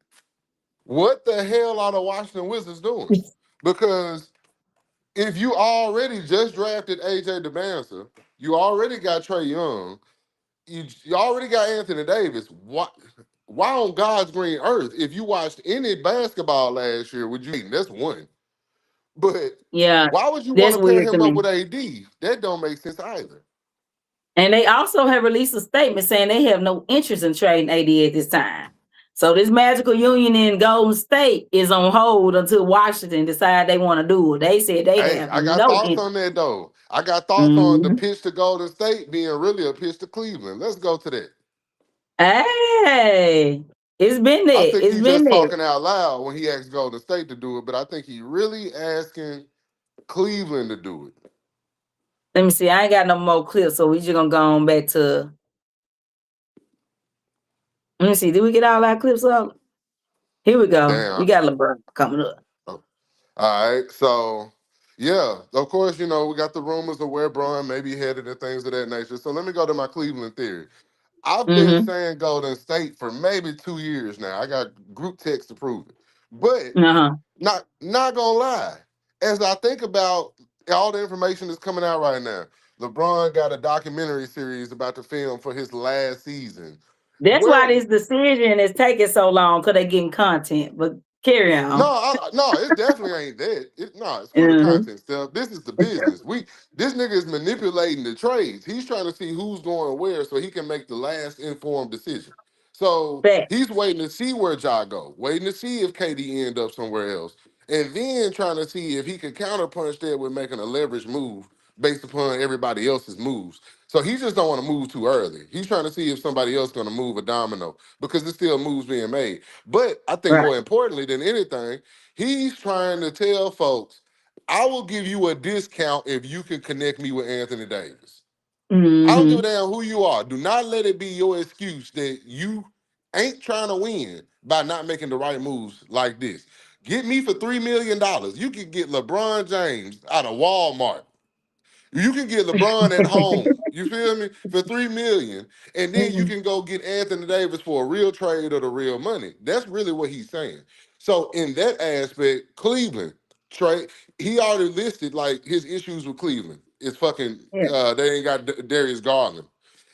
what the hell are the Washington Wizards doing? Because if you already just drafted AJ DeBanza, you already got Trey Young, you already got Anthony Davis. Why on God's green earth? If you watched any basketball last year, would you? That's one. But Yeah, why would you want that's to pair weird to him up me. with AD? That don't make sense either. And they also have released a statement saying they have no interest in trading AD at this time. So this magical union in Golden State is on hold until Washington decide they want to do it. They said they Hey, have I got no thoughts interest. on that though. I got thoughts on the Mhm. pitch to Golden State being really a pitch to Cleveland. Let's go to that. Hey, it's been I there. think It's he's been just there. talking out loud when he asked Golden State to do it, but I think he really asking Cleveland to do it. Let me see. I ain't got no more clips, so we just gonna go on back to. Let me see. Did we get all our clips up? Here we go. We Damn. got LeBron coming up. Oh, all right. So, yeah, of course, we got the rumors of where Braun may be headed and things of that nature. So let me go to my Cleveland theory. I've been Mm-hmm. saying Golden State for maybe 2 years now. I got group text to prove it. But Uh-huh. not gonna lie, as I think about all the information that's coming out right now, LeBron got a documentary series about to film for his last season. That's Where why this decision is taking so long, because they're getting content. But carry on. no, it definitely ain't that. Screw the Mm-hmm. content stuff. This is the business. This nigga is manipulating the trades. He's trying to see who's going where so he can make the last informed decision. So Fact. he's waiting to see where Ja go, waiting to see if KD end up somewhere else, and then trying to see if he could counterpunch that with making a leverage move based upon everybody else's moves. So he just don't want to move too early. He's trying to see if somebody else going to move a domino because there's still moves being made. But I think Right. more importantly than anything, he's trying to tell folks, I will give you a discount if you can connect me with Anthony Davis. I don't give a Mm-hmm. damn who you are. Do not let it be your excuse that you ain't trying to win by not making the right moves like this. Get me for $3 million. You can get LeBron James out of Walmart. You can get LeBron at home. You feel me? For $3 million. And then you can go get Anthony Davis for a real trade or the real money. That's really what he's saying. So in that aspect, Cleveland, trade, he already listed like his issues with Cleveland. It's fucking Yeah. they ain't got Darius Garland.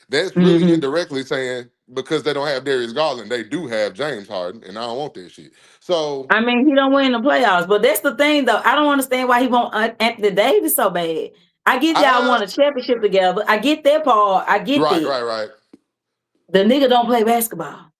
That's really Mm-hmm. indirectly saying because they don't have Darius Garland, they do have James Harden, and I don't want that shit. So I mean, he don't win the playoffs, but that's the thing, though. I don't understand why he want Anthony Davis so bad. I get y'all I won a championship together. I get that part. I get right, that. right, right. The nigga don't play basketball.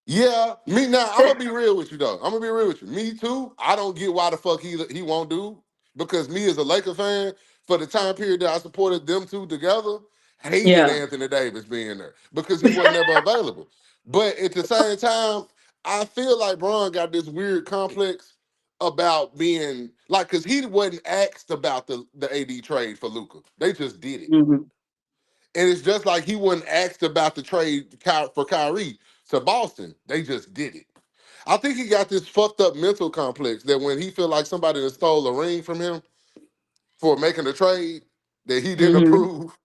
Yeah, me now. I'm gonna be real with you though. I'm gonna be real with you. Me too. I don't get why the fuck he won't do because me as a Laker fan for the time period that I supported them two together, hated Yeah. Anthony Davis being there because he wasn't ever available. But at the same time, I feel like Bron got this weird complex about being like because he wasn't asked about the AD trade for Luca. They just did it. Mm-hmm. And it's just like he wasn't asked about the trade for Kyrie to Boston. They just did it. I think he got this fucked up mental complex that when he feel like somebody that stole a ring from him for making a trade that he didn't Mm-hmm. approve,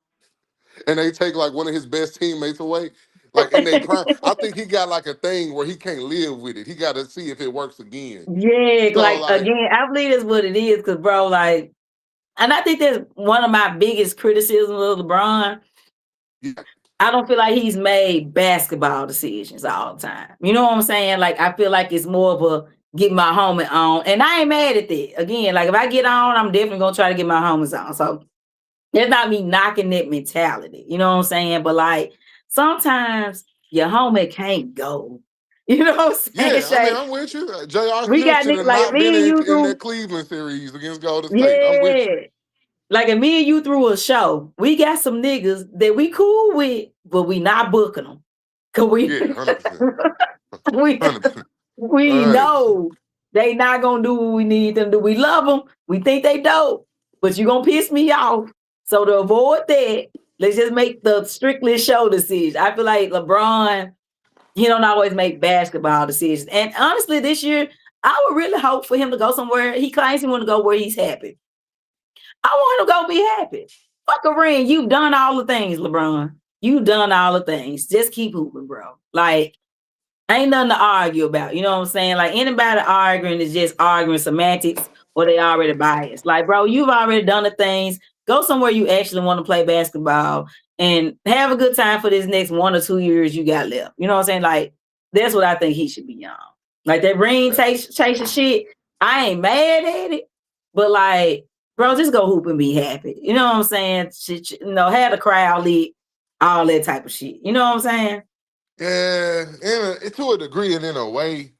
and they take like one of his best teammates away, like and they cry. I think he got like a thing where he can't live with it. He got to see if it works again. Yeah, So like like, again, I believe that's what it is, because bro, like, and I think that's one of my biggest criticisms of LeBron. yeah, I don't feel like he's made basketball decisions all the time. You know what I'm saying? Like, I feel like it's more of a get my homie on. And I ain't mad at that. Again, like if I get on, I'm definitely gonna try to get my homies on. So it's not me knocking that mentality. You know what I'm saying? But like sometimes your homie can't go. You know what I'm saying, yeah. I mean, Shay? I'm with you. J.R. We Smith got should niggas have like not been me and you in that through. Cleveland series against Golden State. I'm with you. Yeah. Like if me and you through a show, we got some niggas that we cool with, but we not booking them. Cause we Yeah, 100%. we 100%. we 100%. know they not gonna do what we need them to do. We love them. We think they dope, but you gonna piss me off. So to avoid that, let's just make the strictly show decision. I feel like LeBron, he don't always make basketball decisions. And honestly, this year, I would really hope for him to go somewhere. He claims he want to go where he's happy. I want him to go be happy. Fuck a ring. You've done all the things, LeBron. You've done all the things. Just keep hooping, bro. Like, ain't nothing to argue about. You know what I'm saying? Like anybody arguing is just arguing semantics or they already biased. Like, bro, you've already done the things. Go somewhere you actually want to play basketball and have a good time for this next 1 or 2 years you got left. You know what I'm saying? Like, that's what I think he should be on. Like that ring chasing shit. I ain't mad at it, but like, bro, just go hoop and be happy. You know what I'm saying? You know, have the crowd lit, all that type of shit. You know what I'm saying? Yeah, to a degree and in a way,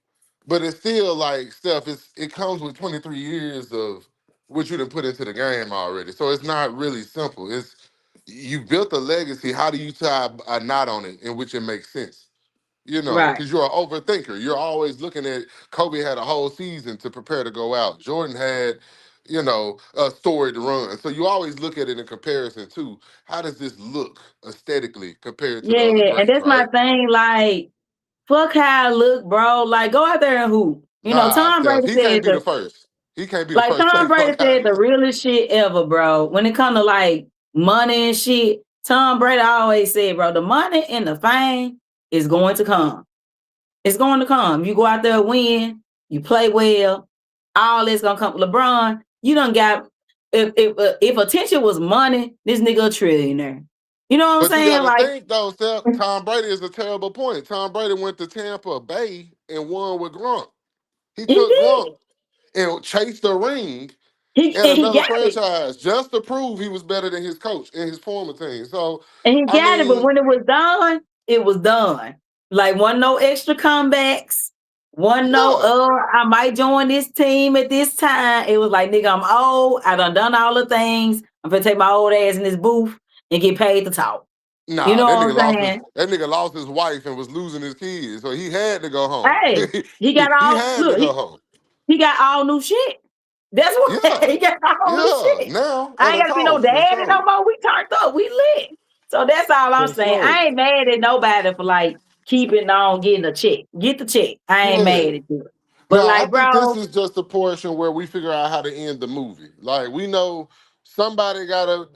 but it's still like stuff. It comes with 23 years of what you done put into the game already. So it's not really simple. It's you built a legacy. How do you tie a knot on it in which it makes sense? You know, Right. because you're an overthinker. You're always looking at Kobe had a whole season to prepare to go out. Jordan had, a story to run. So you always look at it in comparison to how does this look aesthetically compared to the other Yeah, and greats, that's my right? thing. Like, fuck how I look, bro. Like, go out there and hoop. You know, Nah, Tom Steph, Brady he said can't be the the first. He can't be the like first to Tom say Brady fuck said out. the realest shit ever, bro. When it comes to like money and shit, Tom Brady always said, bro, the money and the fame is going to come. It's going to come. You go out there and win, you play well, all that's gonna come. LeBron, you done got if attention was money, this nigga a trillionaire. You know what I'm But you saying? got to Like think though, Steph. Tom Brady is a terrible point. Tom Brady went to Tampa Bay and won with Gronk. He he took did. Gronk and chased the ring at He another got it. franchise just to prove he was better than his coach in his former team. So, And he I got it, but mean, when it was done, it was done. Like, one no extra comebacks. One no, Yeah. I might join this team at this time. It was like, nigga, I'm old. I done all the things. I'm gonna take my old ass in this booth and get paid to talk. You Nah, know what I'm saying? that nigga lost his wife and was losing his kids, so he had to go home. Hey, he got He all had to look, go home. he got all new shit. That's what Yeah, he got all new yeah. shit. Now I at ain't a gotta be no cost for daddy no sure, more. We turned up, we lit. So that's all I'm for saying. sure. I ain't mad at nobody for like keeping on getting a check. Get the check. I ain't Yeah. mad at you. But Now, I like, think this bro, is just a portion where we figure out how to end the movie. Like we know somebody gotta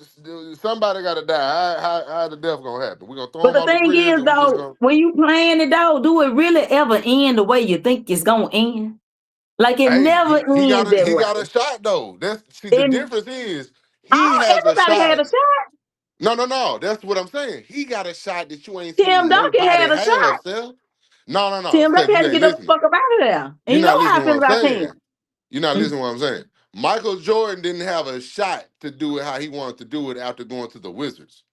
die. How the death gonna happen? We gonna throw but him the off the thing bridge, is or we just though, gonna? when you plan it though, do it really ever end the way you think it's gonna end? Like it Hey, never he got ends a that he got way. a shot though. The And difference is he all has a everybody had shot. a shot. No. That's what I'm saying. He got a shot that you ain't Tim seen Duncan nobody had a have, shot. Seth. No. Tim Seth, Duncan you had to ain't get the listening. fuck up out of there. And You're you know not how I listening to feel what I'm about Tim. saying. You're not listening to what I'm saying. Michael Jordan didn't have a shot to do it how he wanted to do it after going to the Wizards.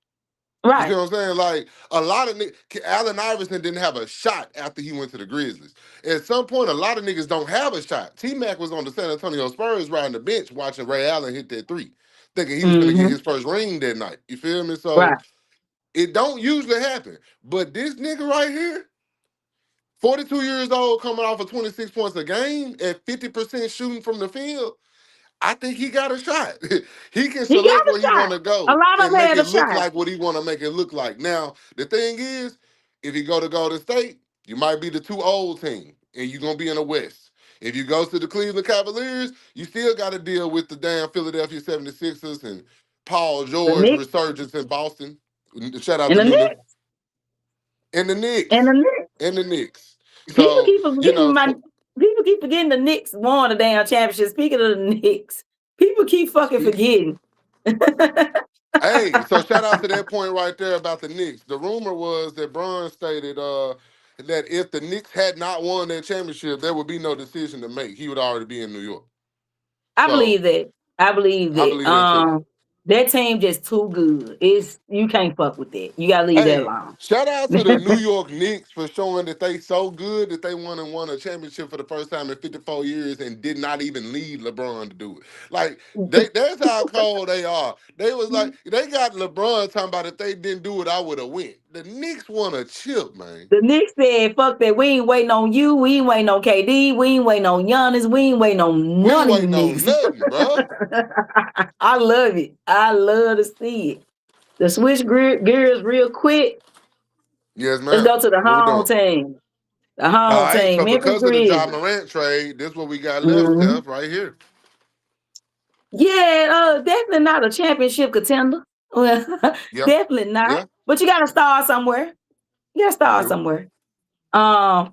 You see Right. what I'm saying? Like a lot of Allen Iverson didn't have a shot after he went to the Grizzlies. At some point, a lot of niggas don't have a shot. T Mac was on the San Antonio Spurs riding the bench watching Ray Allen hit that three, thinking he was gonna get Mm-hmm. his first ring that night. You feel me? So Right. it don't usually happen. But this nigga right here, 42 years old, coming off of 26 points a game at 50% shooting from the field. I think he got a shot. He can He got select a where he want shot. to A go lot of and them make had a it look shot. like what he want to make it look like. Now, the thing is, if you go to Golden State, you might be the too old team, and you're gonna be in the West. If you go to the Cleveland Cavaliers, you still got to deal with the damn Philadelphia 76ers and Paul The George Knicks resurgence in Boston. Shout out and to the Nunu. Knicks And the and Knicks. the Knicks. And the Knicks. People So, keep forgetting people keep forgetting the Knicks won the damn championship. Speaking of the Knicks, people keep fucking forgetting. Hey, so shout out to that point right there about the Knicks. The rumor was that Bron stated that if the Knicks had not won that championship, there would be no decision to make. He would already be in New York. I So believe that. I believe I that. believe that too. That team just too good. It's you can't fuck with that. You gotta leave that Hey, alone. shout out to the New York Knicks for showing that they so good that they won a championship for the first time in 54 years and did not even need LeBron to do it. Like that's how cold they are. They was like they got LeBron talking about if they didn't do it, I would have went. The Knicks won a chip, man. The Knicks said, fuck that. We ain't waiting on you. We ain't waiting on KD. We ain't waiting on Giannis. We ain't waiting on We none ain't of you waiting on niggas. nothing, bro. I love it. I love to see it. The switch gears real quick. Yes, Let's ma'am. go to the What we home doing? team. The All home right. team. So Memphis because of the John Grizzlies. Morant trade, this what we got left, Mhm. Steph, right here. Yeah, definitely not a championship contender. Well, Yeah. definitely not. Yeah. But you gotta start somewhere. You gotta You start do. somewhere. I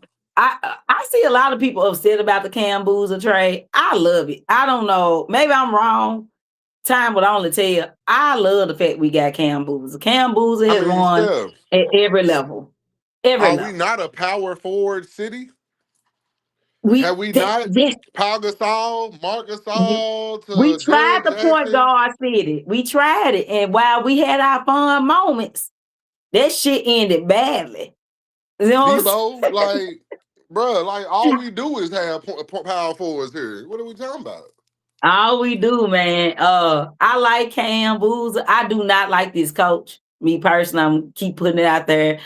see a lot of people upset about the Cam Boozer trade. I love it. I don't know. Maybe I'm wrong. Time will only tell. I love the fact we got Cam Boozer. Cam Boozer I has mean, won Steph, at every level. Every are we level. not a power forward city? We Have we that, not? yes, Pau Gasol, Marc Gasol we to tried Jared the point Jackson, guard city. We tried it. And while we had our fun moments, that shit ended badly. You know what I'm Debo, saying? like, bro, like all we do is have power forwards here. What are we talking about? All we do, man. I like Cam Boozer. I do not like this coach. Me personally, I'm keep putting it out there.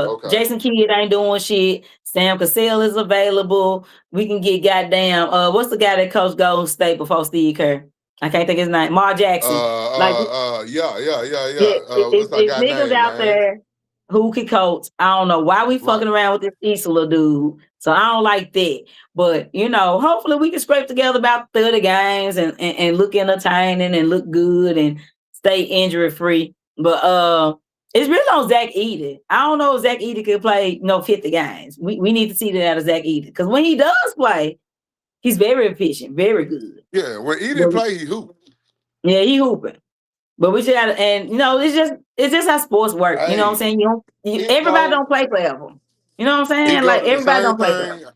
Okay. Jason Kidd ain't doing shit. Sam Cassell is available. We can get goddamn. What's the guy that coached Golden State before Steve Kerr? I can't think his name. Mar Jackson. Like, Yeah. What's our it's guy niggas name, out man? there who can coach. I don't know why we Right. fucking around with this Isola dude. So I don't like that. But hopefully we can scrape together about 30 games and look entertaining and look good and stay injury free. But it's really on Zach Edey. I don't know if Zach Edey could play 50 games. We need to see that out of Zach Edey. Because when he does play, he's very efficient, very good. Yeah, when Edie But, play, he hoop. yeah, he hooping. But we should have, and it's just how sports work. You know what I'm Hey, saying? Everybody so don't play forever. You know what I'm it saying? go Like to the everybody same don't play forever. thing.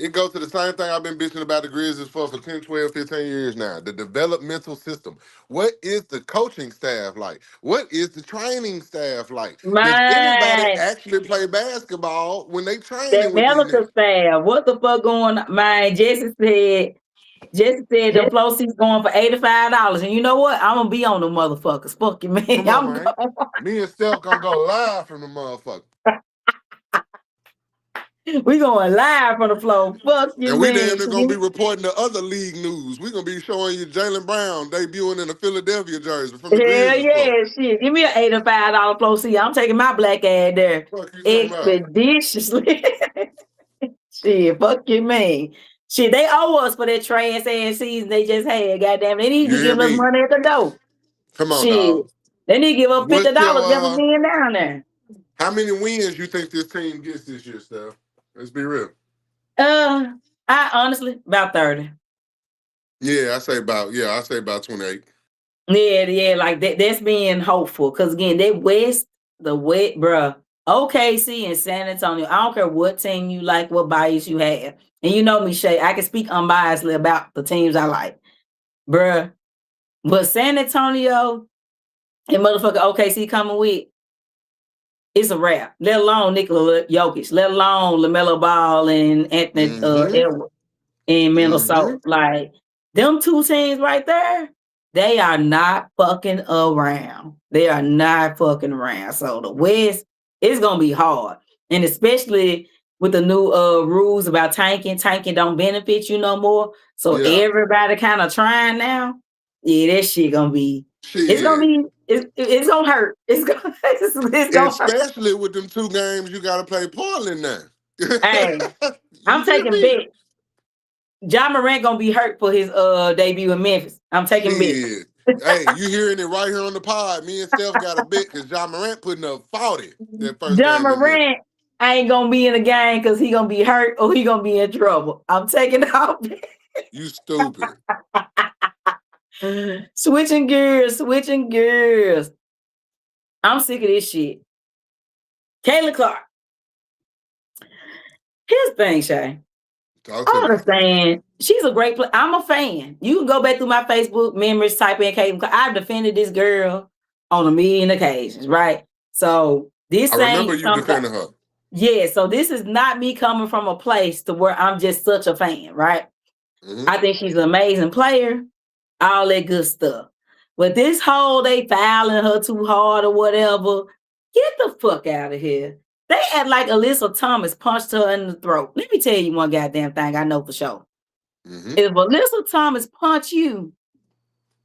It goes to the same thing I've been bitching about the Grizzlies for 10, 12, 15 years now. The developmental system. What is the coaching staff like? What is the training staff like? Does anybody Man, actually play basketball when they that training with these medical niggas? staff, what the fuck going on? Man, Jesse said the flow seat's going for $85. And you know what? I'm gonna be on the motherfuckers. Fuck you, man. Come on, I'm man. going. Me and Steph gonna go live from the motherfucker. We going live from the floor. Fuck you, And we damn man. near gonna be reporting the other league news. We gonna be showing you Jaylen Brown debuting in the Philadelphia jersey from the Hell Grizzlies floor. yeah, shit. Give me an $85 flow seat. I'm taking my black ass there Fuck you talking about? expeditiously. Shit, fuck you, man. Shit, they owe us for that trash ass season they just had. Goddamn, they need You to hear give us me? money at the door. Come on, Shit, dog. they need to give us $50 What's your just for being down there. how many wins you think this team gets this year, Steph? Let's be real. I honestly about 30. I say about 28. Yeah, like that's being hopeful. Cause again, the West, bruh. OKC and San Antonio. I don't care what team you like, what bias you have. And you know me, Shay, I can speak unbiasedly about the teams I like. Bruh. But San Antonio and motherfucker OKC coming with, it's a wrap. Let alone Nikola Jokic, let alone LaMelo Ball and Anthony Edwards in Minnesota. Like them two teams right there, they are not fucking around. They are not fucking around. So the West is gonna be hard, and especially with the new rules about tanking. Tanking don't benefit you no more. So everybody kind of trying now. Yeah, that shit gonna be. It's gonna be. It's gonna hurt. It's gonna especially with them 2 games you gotta play Portland now. Hey, I'm taking bets. Ja Morant gonna be hurt for his debut in Memphis. I'm taking bets. Hey, you hearing it right here on the pod. Me and Steph got a bet because Ja Morant putting up 40 that first Ja game. Morant ain't gonna be in the game because he gonna be hurt or he gonna be in trouble. I'm taking out. You stupid. Switching gears. I'm sick of this shit. Caitlin Clark. Here's the thing, Shay. I understand. She's a great player. I'm a fan. You can go back through my Facebook memories, type in Caitlin Clark. I've defended this girl on a million occasions, right? So this I remember you defending her. Yeah, so this is not me coming from a place to where I'm just such a fan, right? I think she's an amazing player, all that good stuff. But this whole they fouling her too hard or whatever, get the fuck out of here. They act like Alyssa Thomas punched her in the throat. Let me tell you one goddamn thing I know for sure. If Alyssa Thomas punched you,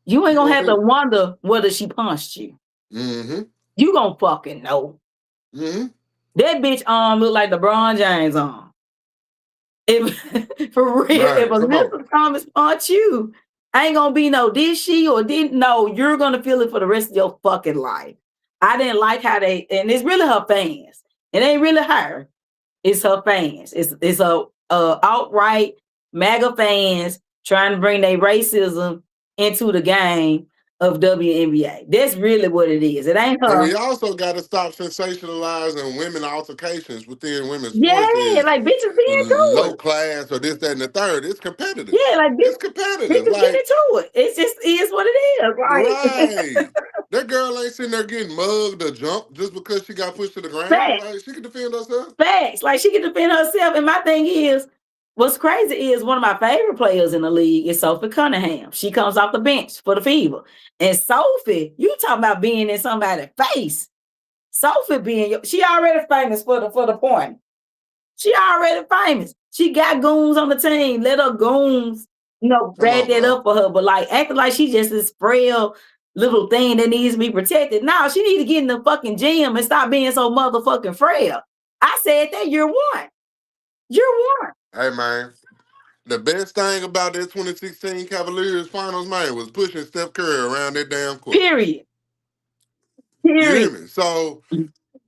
you ain't gonna have to wonder whether she punched you. You gonna fucking know. That bitch arm look like LeBron James arm. For real, if Alyssa Thomas punch you, ain't gonna be no did she or didn't know. You're gonna feel it for the rest of your fucking life. I didn't like how and it's really her fans. It ain't really her. It's her fans. It's a outright MAGA fans trying to bring their racism into the game of WNBA. That's really what it is. It ain't her. And we also got to stop sensationalizing women altercations within women's sports. Yeah, like bitches being low class or this, that, and the third. It's competitive. Yeah, like it's competitive. Bitches get into it. It's just is what it is. Right. That girl ain't sitting there getting mugged or jumped just because she got pushed to the ground. Like, she can defend herself. Facts. Like she can defend herself. And my thing is, what's crazy is one of my favorite players in the league is Sophie Cunningham. She comes off the bench for the Fever. And Sophie, you talking about being in somebody's face. Sophie she already famous for the point. She already famous. She got goons on the team. Let her goons, grab that up for her. But like acting like she just this frail little thing that needs to be protected. No, she need to get in the fucking gym and stop being so motherfucking frail. I said that year one. Hey man, the best thing about that 2016 Cavaliers finals, man, was pushing Steph Curry around that damn court. Period. You hear me? So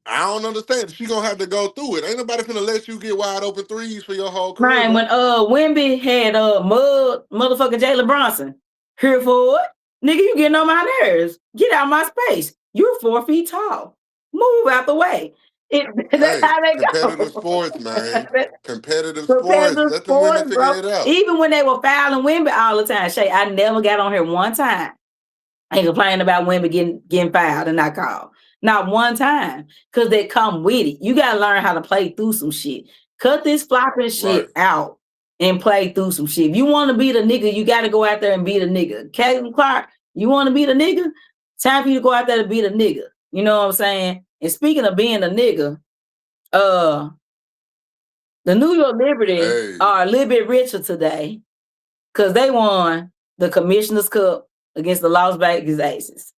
I don't understand. She gonna have to go through it. Ain't nobody finna let you get wide open threes for your whole career. Right, when Wemby had motherfucking Jalen Brunson here for it. Nigga, you getting on my nerves. Get out of my space. You're 4 feet tall. Move out the way. That's Hey, how they competitive go. sports, man. Competitive sports. Competitive Let them women sports, figure bro. it out. Even when they were fouling women all the time, Shay, I never got on here one time and complained about women getting fouled and not called. Not one time. Cause they come with it. You gotta learn how to play through some shit. Cut this flopping Right. shit out and play through some shit. If you want to be the nigga, you gotta go out there and be the nigga. Caitlin Clark, you want to be the nigga? Time for you to go out there to be the nigga. You know what I'm saying? And speaking of being a nigga, the New York Liberty Hey, are a little bit richer today because they won the Commissioner's Cup against the Las Vegas Aces.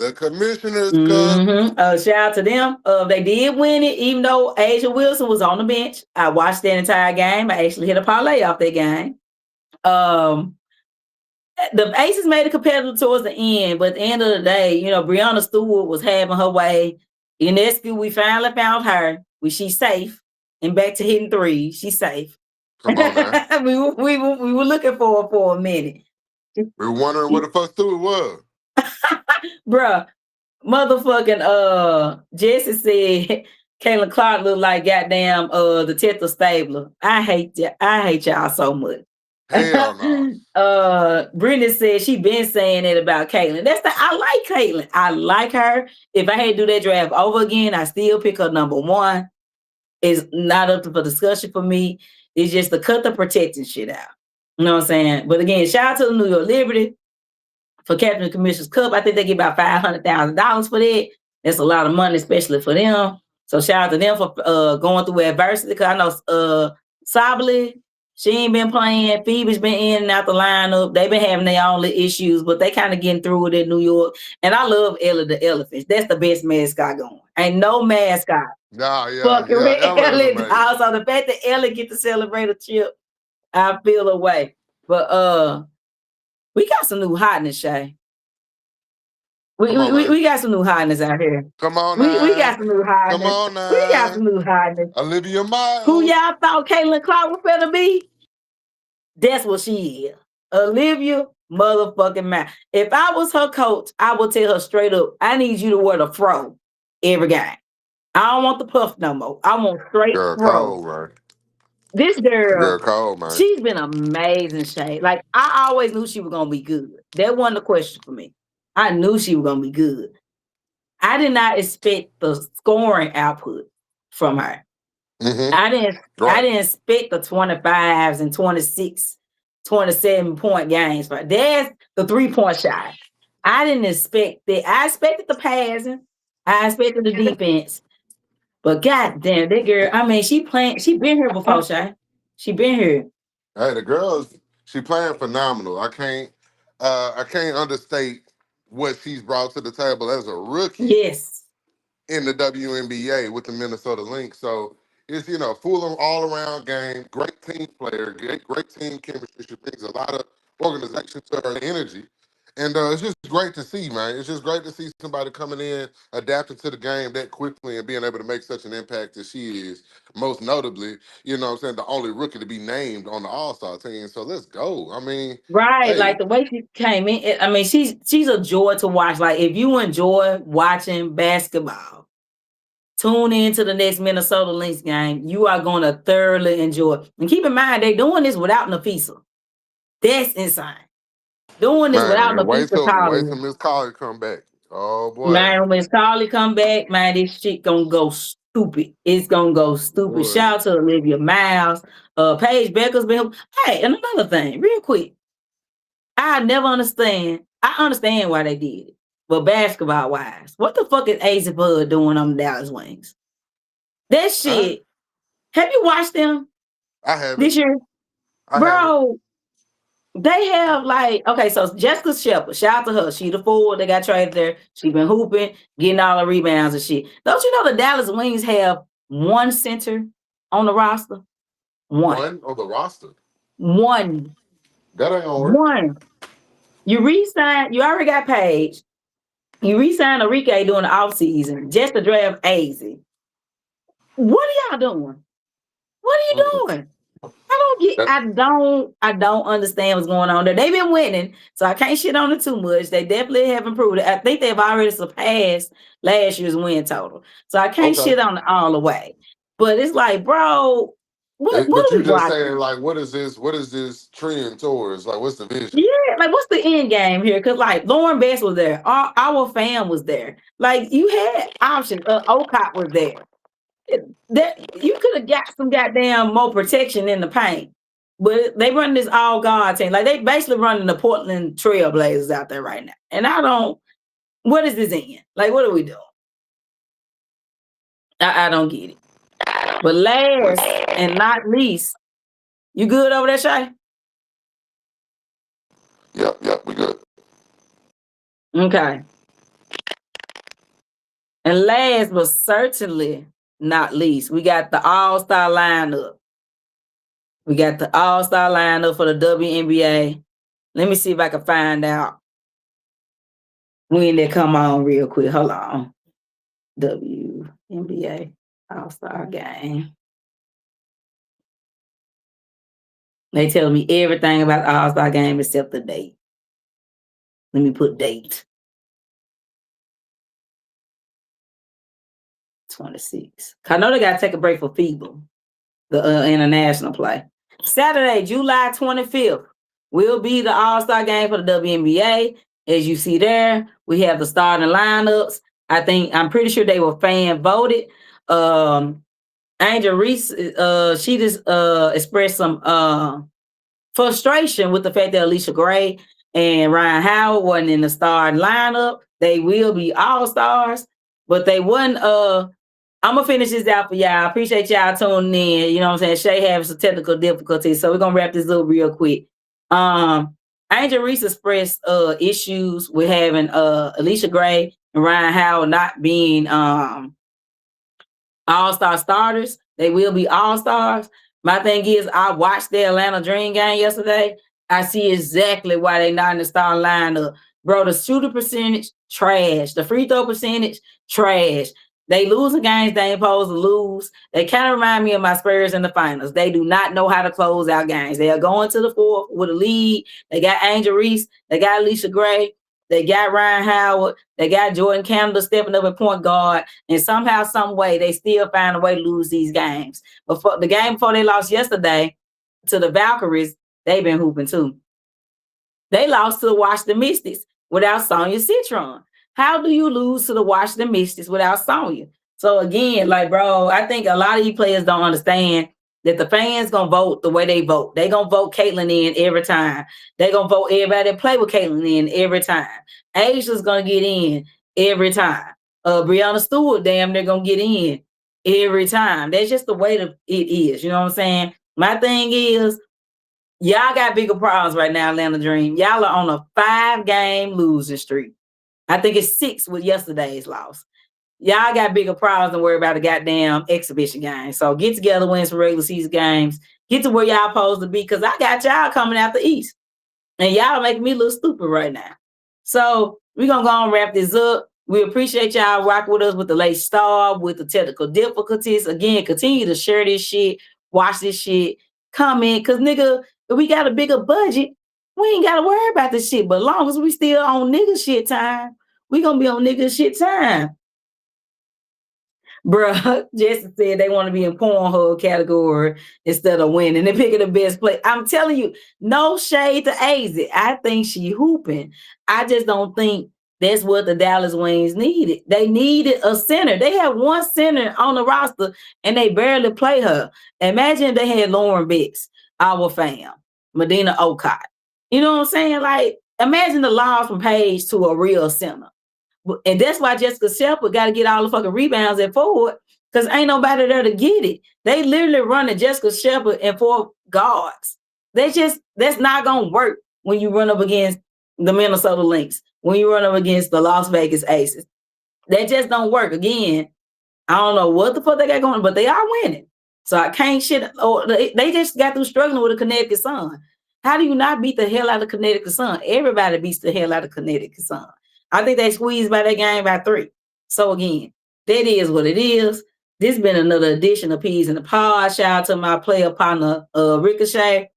the Commissioner's Cup. Shout out to them. They did win it, even though Asia Wilson was on the bench. I watched that entire game. I actually hit a parlay off that game. The Aces made it competitive towards the end, but at the end of the day, you know, Breanna Stewart was having her way. Ionescu, we finally found her. She's safe and back to hitting threes. She's safe. Come on now. we were looking for her for a minute. We were wondering what the fuck Stewart was. Bruh, motherfucking Jesse said Caitlin Clark looked like goddamn the Tethel Stabler. I hate y'all so much. Hell no. Brittany said she been saying it about Caitlin. I like Caitlin. I like her. If I had to do that draft over again, I still pick her number one. It's not up for discussion for me. It's just to cut the protecting shit out. You know what I'm saying? But again, shout out to the New York Liberty for capturing the Commissioner's Cup. I think they get about $500,000 for that. That's a lot of money, especially for them. So shout out to them for going through adversity. Because I know Sabally, she ain't been playing. Phoebe's been in and out the lineup. They've been having their own little issues, but they kind of getting through it in New York. And I love Ella the Elephant. That's the best mascot going. Ain't no mascot. Nah, yeah. Fucking Ella. Also, the fact that Ella get to celebrate a chip, I feel away. But we got some new hotness, Shay. We got some new hotness out here. Come on We now. got some new hotness. Come on now. We got some new hotness. Olivia Miles. Who y'all thought Caitlin Clark was gonna be? That's what she is. Olivia motherfucking Miles. If I was her coach, I would tell her straight up, I need you to wear the fro every game. I don't want the puff no more. I want straight Girl, fro. cold, man. This girl, cold, man. she's been amazing, Shay. Like, I always knew she was gonna be good. That wasn't a question for me. I knew she was gonna be good. I did not expect the scoring output from her. Mm-hmm. I didn't expect the 25s and 26, 27 point games. But that's the 3-point shot. I didn't expect that. I expected the passing. I expected the defense. But goddamn, that girl, I mean, she been here before, Shay. She been here. Hey, the she playing phenomenal. I can't understate what she's brought to the table as a rookie. Yes. In the WNBA with the Minnesota Lynx. So it's, full all around game, great team player, great team chemistry. She brings a lot of organization to her energy. And it's just great to see, man. It's just great to see somebody coming in, adapting to the game that quickly and being able to make such an impact as she is. Most notably, the only rookie to be named on the All-Star team. So let's go. I mean, right. Hey. Like the way she came in, I mean, she's a joy to watch. Like if you enjoy watching basketball, tune into the next Minnesota Lynx game. You are going to thoroughly enjoy it. And keep in mind, they're doing this without Nafisa. That's insane. Doing this without Nafisa. Wait till Miss Colley come back. Oh boy. Man, when Miss Colley come back, man, this shit gonna go stupid. It's gonna go stupid. Boy. Shout out to Olivia Miles. Paige Becker's been. Hey, and another thing, real quick. I never understand. I understand why they did it. But basketball wise, what the fuck is Asa Bud doing on the Dallas Wings? That shit. Have you watched them? I haven't. This year? Bro, they have so Jessica Shepard, shout out to her. She the forward, they got traded there. She been hooping, getting all the rebounds and shit. Don't you know the Dallas Wings have one center on the roster? One on the roster? One. That ain't gonna work. One. You already got Paige. You re-signed Enrique during the offseason just to draft AZ. What are y'all doing? What are you doing? I don't understand what's going on there. They've been winning, so I can't shit on it too much. They definitely have improved. I think they've already surpassed last year's win total. So I can't shit on it all the way. But it's like, bro, what But are you we just watching? saying, like, what is this trend towards? Like, what's the vision? Yeah, like what's the end game here? Because like Lauren Best was there, our fan was there. Like you had options. Ocott was there. That you could have got some goddamn more protection in the paint. But they run this all God team. Like they basically running the Portland Trailblazers out there right now. And I don't, what is this in? Like, what are we doing? I don't get it. But last and not least, you good over there, Shay? Yep, we good. Okay. And last but certainly not least, we got the all-star lineup. We got the all-star lineup for the WNBA. Let me see if I can find out when they come on real quick. Hold on. WNBA All-Star Game. They tell me everything about the All-Star Game except the date. Let me put date. 26. I know they got to take a break for FIBA, the international play. Saturday, July 25th, will be the All-Star Game for the WNBA. As you see there, we have the starting lineups. I'm pretty sure they were fan voted. Angel Reese, she just expressed some frustration with the fact that Alicia Gray and Ryan Howard wasn't in the starting lineup. They will be all-stars, but they wasn't. I'm gonna finish this out for y'all. I appreciate y'all tuning in. You know what I'm saying? Shay having some technical difficulties, so we're gonna wrap this up real quick. Angel Reese expressed issues with having Alicia Gray and Ryan Howard not being all-star starters. They will be all-stars. My thing is, I watched the Atlanta Dream game yesterday. I see exactly why they're not in the starting lineup. Bro, the shooter percentage, trash. The free throw percentage, trash. They losing games they ain't supposed to lose. They kind of remind me of my Spurs in the finals. They do not know how to close out games. They are going to the fourth with a lead. They got Angel Reese. They got Alicia Gray. They got Ryan Howard. They got Jordan Canada stepping up at point guard. And somehow, some way, they still find a way to lose these games. But for the game before they lost yesterday to the Valkyries, they've been hooping too. They lost to the Washington Mystics without Sonia Citron. How do you lose to the Washington Mystics without Sonya? So again, like, bro, I think a lot of you players don't understand that the fans gonna vote the way they vote. They gonna vote Caitlin in every time. They gonna vote everybody that play with Caitlin in every time. Asia's gonna get in every time. Brianna Stewart, damn, they're gonna get in every time. That's just the way that it is. You know what I'm saying? My thing is, y'all got bigger problems right now, Atlanta Dream. Y'all are on a 5-game losing streak. I think it's 6 with yesterday's loss. Y'all got bigger problems than worry about a goddamn exhibition game. So get together, win some regular season games. Get to where y'all supposed to be, because I got y'all coming out the East. And y'all making me look stupid right now. So we're going to go and wrap this up. We appreciate y'all rocking with us with the late start, with the technical difficulties. Again, continue to share this shit, watch this shit, comment, because, nigga, if we got a bigger budget, we ain't got to worry about this shit. But as long as we still on nigga shit time, we going to be on nigga shit time. Bruh, Jesse said they want to be in Pornhub category instead of winning. They're picking the best play. I'm telling you, no shade to AZ. I think she hooping. I just don't think that's what the Dallas Wings needed. They needed a center. They had one center on the roster, and they barely play her. Imagine if they had Lauren Bix, our fam, Medina Ocott. You know what I'm saying? Like, imagine the loss from Paige to a real center. And that's why Jessica Shepard got to get all the fucking rebounds at forward, because ain't nobody there to get it. They literally running Jessica Shepard and 4 guards. That's not going to work when you run up against the Minnesota Lynx, when you run up against the Las Vegas Aces. That just don't work. Again, I don't know what the fuck they got going, but they are winning. So I can't shit. Or they just got through struggling with a Connecticut Sun. How do you not beat the hell out of Connecticut Sun? Everybody beats the hell out of Connecticut Sun. I think they squeezed by that game by 3. So again, that is what it is. This has been another edition of Peas in the Pod. Shout out to my player partner, Ricochet.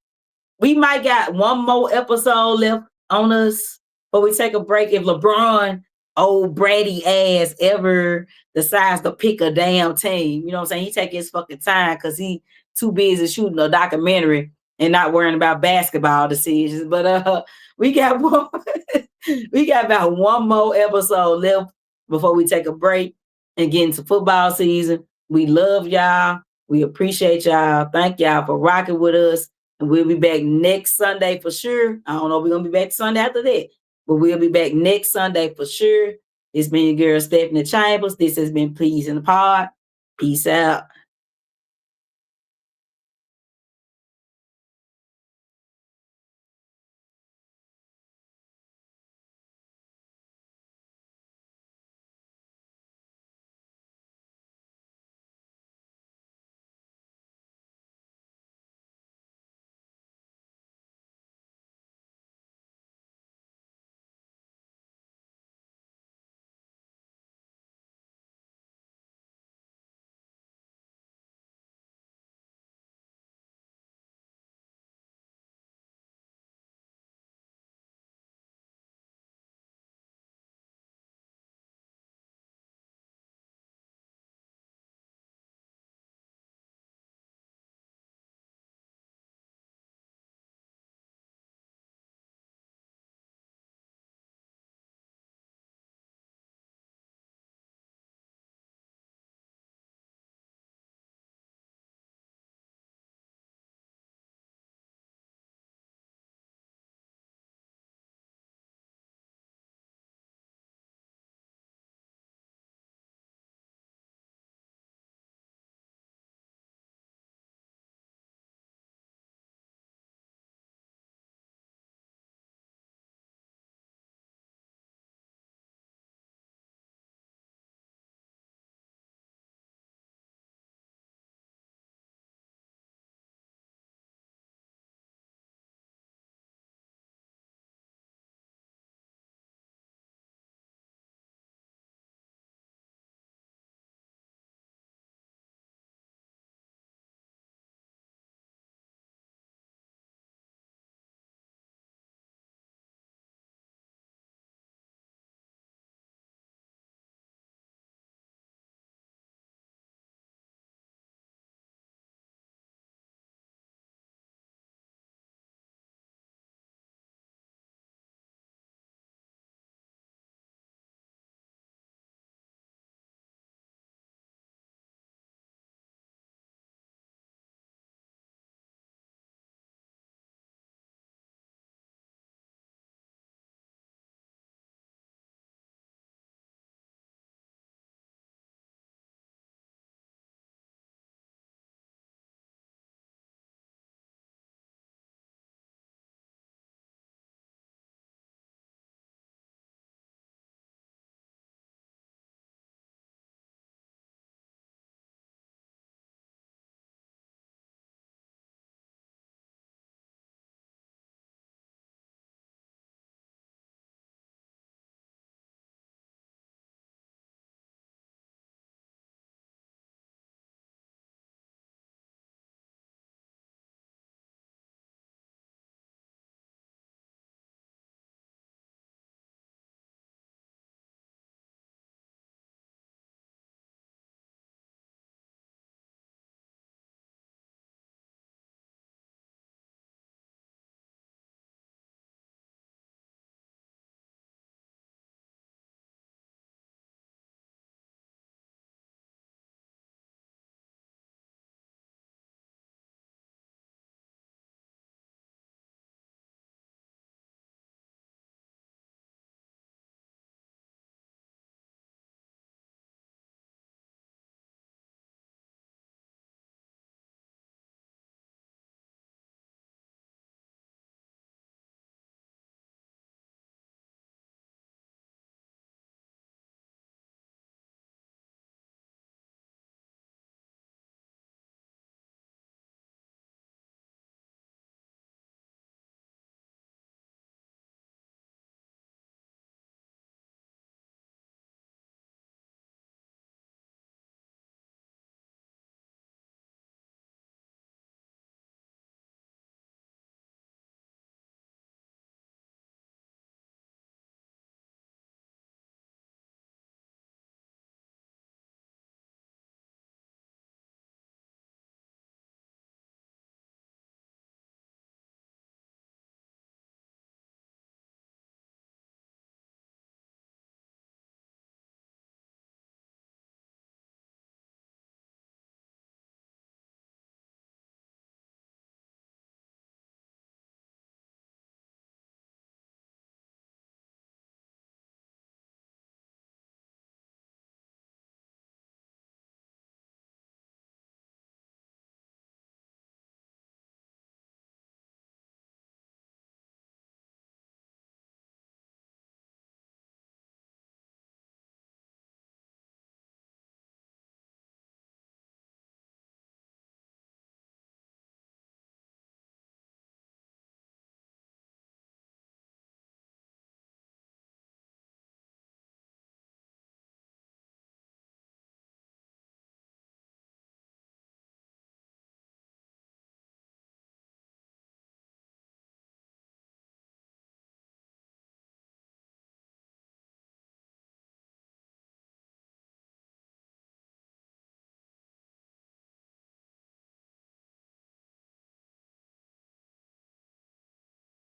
We might got one more episode left on us, but we take a break. If LeBron, old Brady ass, ever decides to pick a damn team, you know what I'm saying? He take his fucking time because he too busy shooting a documentary and not worrying about basketball decisions. But we got about one more episode left before we take a break and get into football season. We love y'all. We appreciate y'all. Thank y'all for rocking with us. And we'll be back next Sunday for sure. I don't know if we're going to be back Sunday after that, but we'll be back next Sunday for sure. It's been your girl, Stephanie Chambers. This has been Peas in the Pod. Peace out.